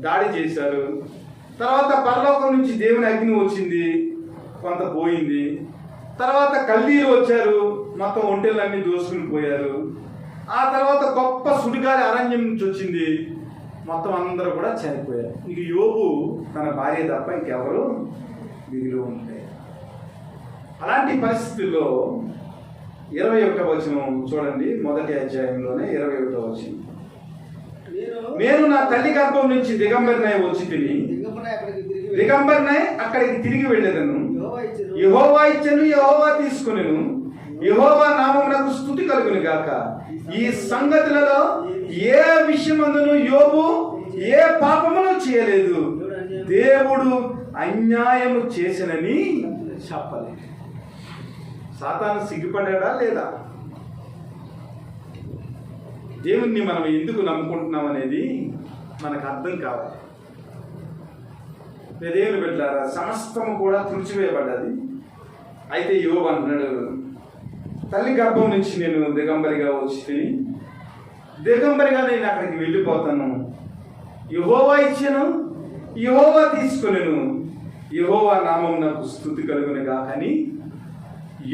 దాడి చేశారు. తర్వాత పరలోకం నుంచి దేవుని అగ్ని వచ్చింది, కొంత పోయింది. తర్వాత కల్దీలు వచ్చారు, మొత్తం ఒంటెలన్నీ దోసుకుని పోయారు. ఆ తర్వాత గొప్ప సుడిగాలి అరణ్యం నుంచి వచ్చింది, మొత్తం అందరూ కూడా చనిపోయారు. ఇక యోబు తన భార్య తప్ప ఇంకెవరు మిగిలి ఉంటాయి. అలాంటి పరిస్థితుల్లో 21వ వచనం చూడండి, మొదటి అధ్యాయంలోనే 21వ వచనం, నేను నా తల్లి గర్భం నుంచి దిగంబరినై వచ్చి తిని దిగంబరినై అక్కడికి తిరిగి వెళ్ళేదను, యెహోవా ఇచ్చెను, యెహోవా తీసుకొనెను, యెహోవా నామమునకు స్తుతి కలుగును గాక. ఈ సంగతులలో ఏ విషయమందును యోబు ఏ పాపమును చేయలేదు, దేవుడు అన్యాయము చేసినని చెప్పలేదు. సాతాను సిగ్గుపడ్డా లేదా? దేవుణ్ణి మనం ఎందుకు నమ్ముకుంటున్నాం అనేది మనకు అర్థం కావాలి. దేవుని బిడ్డలారా, సమస్తము కూడా తుడిచివేయబడ్డది. అయితే యోబు అన్నాడు, తల్లి గర్భం నుంచి నేను దిగంబరిగా వచ్చి దిగంబరిగా నేను అక్కడికి వెళ్ళిపోతాను, యెహోవా ఇచ్చెను, యెహోవా తీసుకొనెను, యెహోవా నామం నాకు స్తుతి కలుగును గాక అని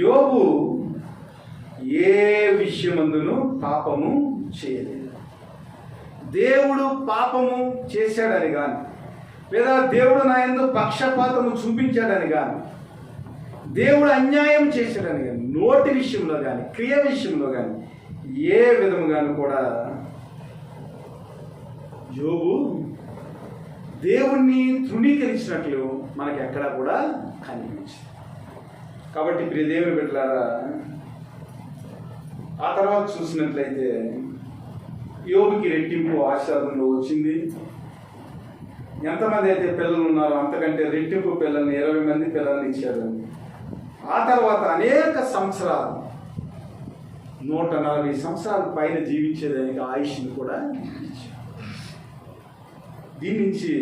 యోబు ఏ విషయమందును పాపము చేయలేదు. దేవుడు పాపము చేశాడని కానీ, లేదా దేవుడు నా యందు పక్షపాతము చూపించాడని కానీ, దేవుడు అన్యాయం చేశాడని కానీ, నోటి విషయంలో కానీ, క్రియ విషయంలో కానీ ఏ విధముగాను కూడా యోబు దేవుణ్ణి తృణీకరించినట్లు మనకి ఎక్కడా కూడా కనిపించింది. కాబట్టి ప్రియ దేవుని బిడ్డలారా, ఆ తర్వాత చూసినట్లయితే యోబుకి రెట్టింపు ఆశీర్వాదంలో వచ్చింది. ఎంతమంది అయితే పిల్లలు ఉన్నారో అంతకంటే రెట్టింపు పిల్లల్ని 20 మంది పిల్లల్ని ఇచ్చారు. ఆ తర్వాత అనేక సంవత్సరాలు 140 సంవత్సరాల పైన జీవించేదానికి ఆయుష్ని కూడా ఇచ్చారు. దీని నుంచి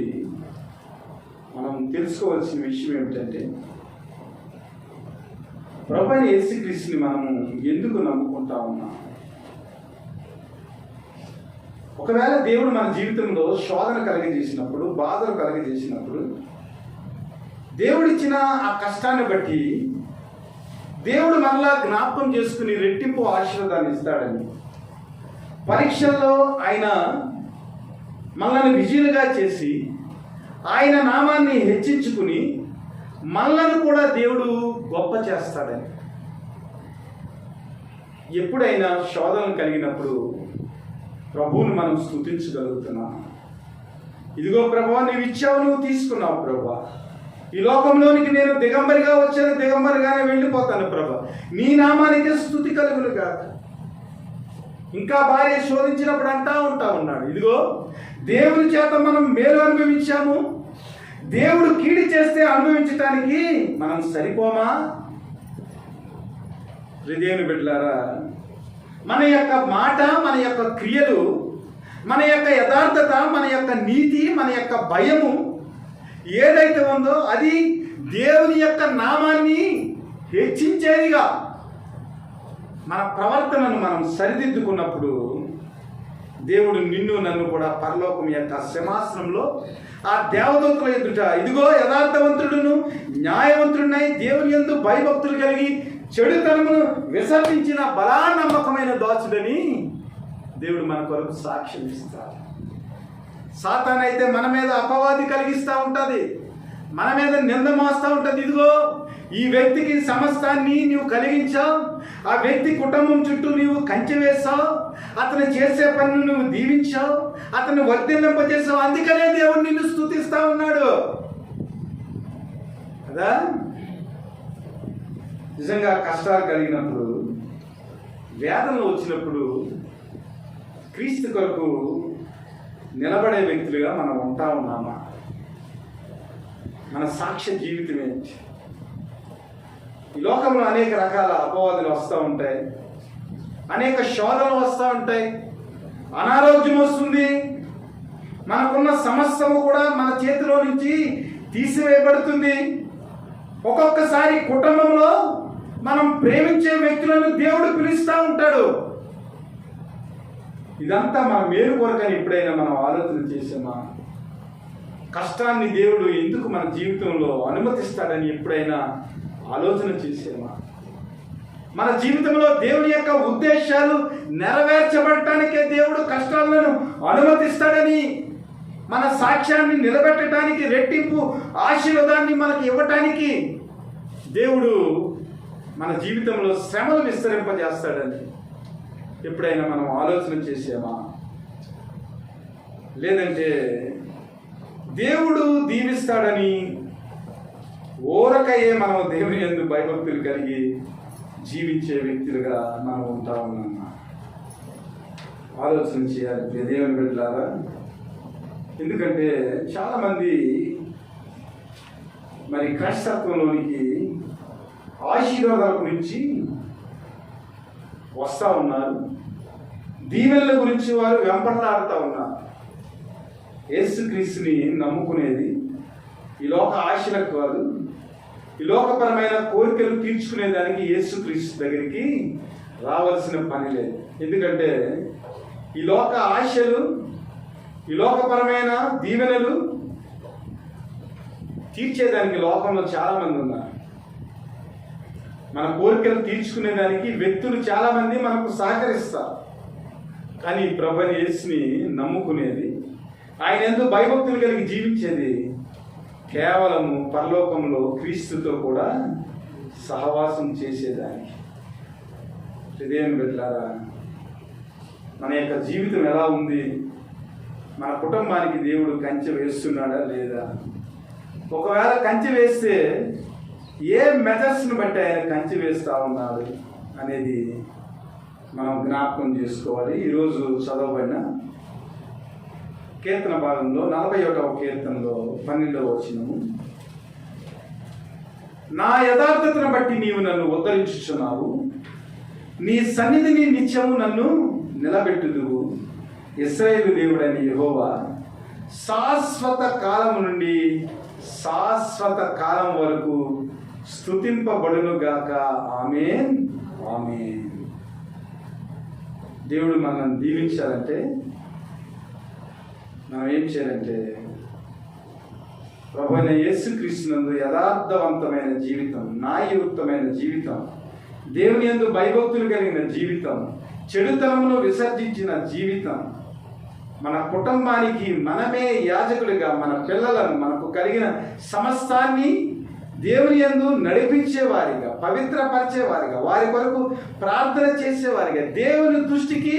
మనం తెలుసుకోవాల్సిన విషయం ఏమిటంటే, ప్రభువైన యేసుక్రీస్తుని మనము ఎందుకు నమ్ముకుంటా ఉన్నాం? ఒకవేళ దేవుడు మన జీవితంలో శోధన కలిగజేసినప్పుడు, బాధలు కలిగజేసినప్పుడు, దేవుడిచ్చిన ఆ కష్టాన్ని బట్టి దేవుడు మనలా జ్ఞాపకం చేసుకుని రెట్టింపు ఆశీర్వాదాన్ని ఇస్తాడని, పరీక్షల్లో ఆయన మనల్ని విజయులుగా చేసి ఆయన నామాన్ని హెచ్చించుకుని మనలను కూడా దేవుడు గొప్ప చేస్తాడని, ఎప్పుడైనా శోధనలు కలిగినప్పుడు ప్రభువుని మనం స్తుతించగలుగుతున్నాం. ఇదిగో ప్రభువా, నీవు ఇచ్చావు, నువ్వు తీసుకున్నావు ప్రభువా, ఈ లోకంలోనికి నేను దిగంబరిగా వచ్చాను, దిగంబరిగానే వెళ్ళిపోతాను ప్రభా, నీ నామానికి స్తుతి కలుగును గాక. ఇంకా భార్య శోధించినప్పుడు అంటా ఉన్నాడు, ఇదిగో దేవుని చేత మనం మేలు అనుభవించాము, దేవుడు కీడు చేస్తే అనుభవించటానికి మనం సరిపోమా? దేవుని బిడ్డలారా, మన యొక్క మాట, మన యొక్క క్రియలు, మన యొక్క యథార్థత, మన యొక్క నీతి, మన యొక్క భయము ఏదైతే ఉందో అది దేవుని యొక్క నామాన్ని హెచ్చించేదిగా మన ప్రవర్తనను మనం సరిదిద్దుకున్నప్పుడు దేవుడు నిన్ను నన్ను కూడా పరలోకం యొక్క సింహాసనంలో ఆ దేవదూతల ఎదుట, ఇదిగో యథార్థవంతుడును న్యాయవంతుడునై దేవుని యందు భయభక్తులు కలిగి చెడుతనమును విసర్జించిన బలానమ్మకమైన దాసుడని దేవుడు మన కొరకు సాక్ష్యం ఇస్తాడు. సాతాను అయితే మన మీద అపవాది కలిగిస్తూ ఉంటుంది, మన మీద నింద మోస్తూ ఉంటుంది. ఇదిగో ఈ వ్యక్తికి సమస్తాన్ని నీవు కలిగించావు, ఆ వ్యక్తి కుటుంబం చుట్టూ నీవు కంచె వేశావు, అతను చేసే పనులు నువ్వు దీవించావు, అతన్ని వర్ధిల్లింపజేసావు, అందుకనే దేవుడు నిన్ను స్తుతిస్తా ఉన్నాడు కదా. నిజంగా కష్టాలు కలిగినప్పుడు, వేదనలు వచ్చినప్పుడు క్రీస్తు కొరకు నిలబడే వ్యక్తులుగా మనం ఉంటా ఉన్నామా? మన సాక్ష్య జీవితం ఏంటి? ఈ లోకంలో అనేక రకాల అపవాదులు వస్తూ ఉంటాయి, అనేక శోధనలు వస్తూ ఉంటాయి, అనారోగ్యం వస్తుంది, మనకున్న సమస్తము కూడా మన చేతిలో నుంచి తీసివేయబడుతుంది. ఒక్కొక్కసారి కుటుంబంలో మనం ప్రేమించే వ్యక్తులను దేవుడు పిలుస్తూ ఉంటాడు. ఇదంతా మన మేలు కొరకని ఎప్పుడైనా మనం ఆలోచన చేసామా? కష్టాన్ని దేవుడు ఎందుకు మన జీవితంలో అనుమతిస్తాడని ఎప్పుడైనా ఆలోచన చేసామా? మన జీవితంలో దేవుని యొక్క ఉద్దేశాలు నెరవేర్చబడటానికే దేవుడు కష్టాలను అనుమతిస్తాడని, మన సాక్ష్యాన్ని నిలబెట్టడానికి, రెట్టింపు ఆశీర్వాదాన్ని మనకి ఇవ్వటానికి దేవుడు మన జీవితంలో శ్రమలు విస్తరింపజేస్తాడని ఎప్పుడైనా మనం ఆలోచన చేసామా? లేదంటే దేవుడు దీవిస్తాడని ఊరకయే మనం దేవుని యందు భయభక్తులు కలిగి జీవించే వ్యక్తులుగా మనం ఉంటా ఉన్నామా? ఆలోచన చేయాలి దేవుని బిడ్డలారా. ఎందుకంటే చాలామంది మరి క్రైస్తత్వంలోనికి ఆశీర్వాదాల గురించి వస్తూ ఉన్నారు, దీవెనల గురించి వారు వెంపట్లాడుతూ ఉన్నారు. యేసుక్రీస్తుని నమ్ముకునేది ఈ లోక ఆశలకు కాదు, ఈ లోకపరమైన కోరికలు తీర్చుకునేదానికి యేసుక్రీస్తు దగ్గరికి రావాల్సిన పని లేదు. ఎందుకంటే ఈ లోక ఆశలు, ఈ లోకపరమైన దీవెనలు తీర్చేదానికి లోకంలో చాలామంది ఉన్నారు. మన కోరికలు తీర్చుకునేదానికి వ్యక్తులు చాలామంది మనకు సహకరిస్తారు. కానీ ప్రభువైన యేసుని నమ్ముకునేది, ఆయన యందు భయభక్తులు కలిగి జీవించేది కేవలము పరలోకంలో క్రీస్తుతో కూడా సహవాసం చేసేదానికి. దేవుని బిడ్డలారా, మన యొక్క జీవితం ఎలా ఉంది? మన కుటుంబానికి దేవుడు కంచె వేస్తున్నాడా లేదా? ఒకవేళ కంచె వేస్తే ఏ మెథడ్స్ని బట్టి ఆయన కంచె వేస్తూ ఉన్నాడు అనేది మనం జ్ఞాపకం చేసుకోవాలి. ఈరోజు చదవబడిన కీర్తన భాగంలో 41వ కీర్తనలో 12వ వచనము, నా యథార్థతను బట్టి నీవు నన్ను ఉద్ధరించుచున్నావు, నీ సన్నిధిని నిత్యము నన్ను నిలబెట్టుదువు. ఇశ్రాయేలు దేవుడైన యెహోవా శాశ్వత కాలము నుండి శాశ్వత కాలం వరకు స్తుతింపబడును గాక. ఆమేన్, ఆమేన్. దేవుడు మనల్ని దీవించాలంటే మనం ఏం చేయాలంటే ప్రభువైన యేసుక్రీస్తునందు యథార్థవంతమైన జీవితం, న్యాయయుక్తమైన జీవితం, దేవుని యందు భయభక్తులు కలిగిన జీవితం, చెడుతనమును విసర్జించిన జీవితం, మన కుటుంబానికి మనమే యాజకులుగా మన పిల్లలను, మనకు కలిగిన సమస్తాన్ని దేవుని యందు నడిపించేవారిగా, పవిత్రపరిచేవారిగా, వారి కొరకు ప్రార్థన చేసేవారిగా, దేవుని దృష్టికి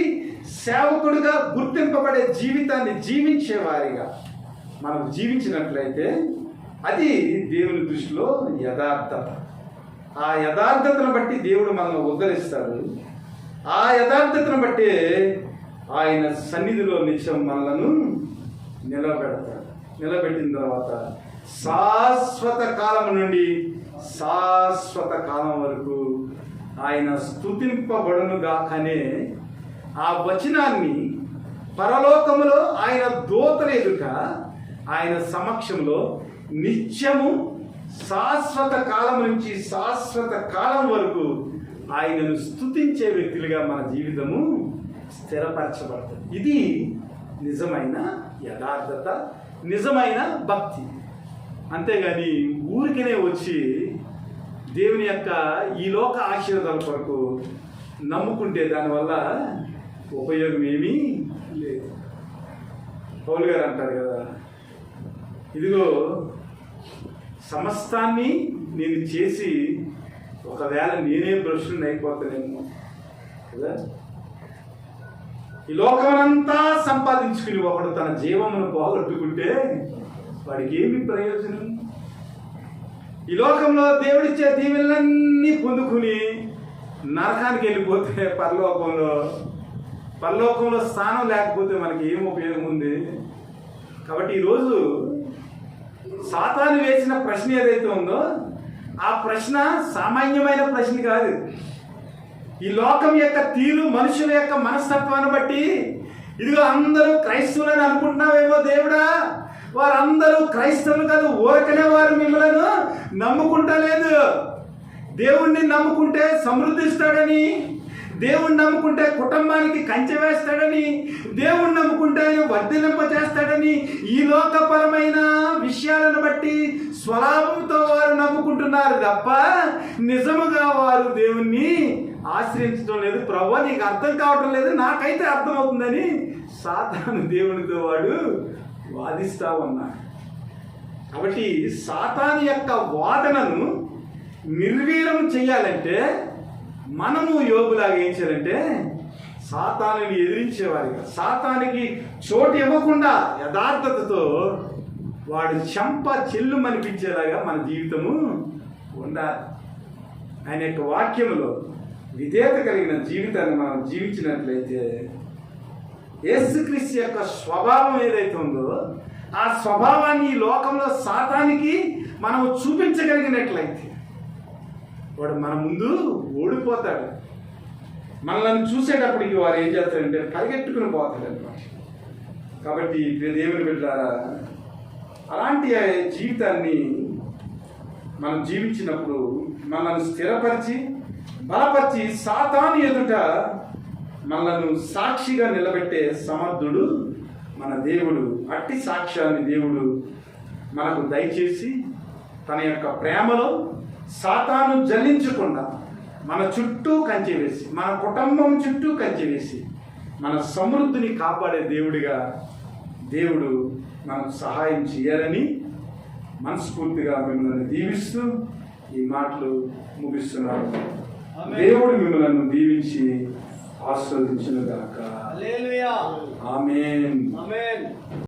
సేవకుడుగా గుర్తింపబడే జీవితాన్ని జీవించేవారిగా మనం జీవించినట్లయితే అది దేవుని దృష్టిలో యథార్థత. ఆ యథార్థతను బట్టి దేవుడు మనల్ని ఉద్ధరిస్తాడు. ఆ యథార్థతను బట్టి ఆయన సన్నిధిలో నిత్యం మనలను నిలబెడతాడు. నిలబెట్టిన తర్వాత శాశ్వత కాలం నుండి శాశ్వత కాలం వరకు ఆయన స్తుతింపబడును గాకనే ఆ వచనాన్ని పరలోకములో ఆయన దూతల ఎదుట ఆయన సమక్షంలో నిత్యము శాశ్వత కాలం నుంచి శాశ్వత కాలం వరకు ఆయనను స్తుతించే వ్యక్తులుగా మన జీవితము స్థిరపరచబడుతుంది. ఇది నిజమైన యథార్థత, నిజమైన భక్తి. అంతేగాని ఊరికనే వచ్చి దేవుని యొక్క ఈ లోక ఆశీర్వాదాల కొరకు నమ్ముకుంటే దానివల్ల ఉపయోగం ఏమీ లేదు. పౌలు గారు అంటారు కదా, ఇదిగో సమస్తాన్ని నేను చేసి ఒకవేళ నేనే భ్రష్టుని అయిపోతానేమో కదా. ఈ లోకమంతా సంపాదించుకుని ఒకడు తన జీవమును పోగొట్టుకుంటే వాడికి ఏమి ప్రయోజనం? ఈ లోకంలో దేవుడిచ్చే దీవెనలన్నీ పొందుకుని నరకానికి వెళ్ళిపోతే పరలోకంలో స్థానం లేకపోతే మనకి ఏం ఉపయోగం ఉంది? కాబట్టి ఈరోజు సాతాను వేసిన ప్రశ్న ఏదైతే ఉందో ఆ ప్రశ్న సామాన్యమైన ప్రశ్న కాదు. ఈ లోకం యొక్క తీరు, మనుషుల యొక్క మనస్తత్వాన్ని బట్టి ఇదిగో అందరూ క్రైస్తవులని అనుకుంటున్నావేమో దేవుడా, వారందరూ క్రైస్తవులు కాదు, ఊరకనే వారు మిమ్మల్ని నమ్ముకుంటలేదు. దేవుణ్ణి నమ్ముకుంటే సమృద్ధిస్తాడని, దేవుణ్ణి నమ్ముకుంటే కుటుంబానికి కంచె వేస్తాడని, దేవుణ్ణి నమ్ముకుంటే ఆయన వర్ధిలింప చేస్తాడని ఈ లోకపరమైన విషయాలను బట్టి స్వలాభంతో వారు నమ్ముకుంటున్నారు తప్ప నిజముగా వారు దేవుణ్ణి ఆశ్రయించడం లేదు. ప్రభువా నీకు అర్థం కావటం లేదు, నాకైతే అర్థమవుతుందని సాతాను దేవునితో వాడు వాదిస్తా ఉన్నాడు. కాబట్టి సాతాను యొక్క వాదనను నిర్వీర్యం చేయాలంటే మనము యోగులాగా ఏం చేయాలంటే సాతానుని ఎదిరించేవారిగా, సాతానికి చోటు ఇవ్వకుండా యథార్థతతో వాడు చెంప చెల్లు అనిపించేలాగా మన జీవితము ఉండాలి. ఆయన యొక్క వాక్యములో విధేయత కలిగిన జీవితాన్ని మనం జీవించినట్లయితే యేసుక్రీస్తు యొక్క స్వభావం ఏదైతే ఉందో ఆ స్వభావాన్ని ఈ లోకంలో సాతానికి మనం చూపించగలిగినట్లయితే వాడు మన ముందు ఓడిపోతాడు. మనల్ని చూసేటప్పటికి వారు ఏం చేస్తారంటే పరిగెట్టుకుని పోతాడు అన్నమాట. కాబట్టి దేవుని బిడ్డలారా, అలాంటి జీవితాన్ని మనం జీవించినప్పుడు మనల్ని స్థిరపరిచి బలపరిచి సాతాను ఎదుట మనలను సాక్షిగా నిలబెట్టే సమర్థుడు మన దేవుడు. అట్టి సాక్ష్యాన్ని దేవుడు మనకు దయచేసి తన యొక్క ప్రేమలో సాతాను జల్లించకుండా మన చుట్టూ కంచె వేసి, మన కుటుంబం చుట్టూ కంచె వేసి మన సమృద్ధిని కాపాడే దేవుడిగా దేవుడు మనకు సహాయం చేయాలని మనస్ఫూర్తిగా మిమ్మల్ని దీవిస్తూ ఈ మాటలు ముగిస్తున్నాను. దేవుడు మిమ్మల్ని దీవించి ఆశీర్వదించును గాక. హల్లెలూయా. ఆమేన్. ఆమేన్.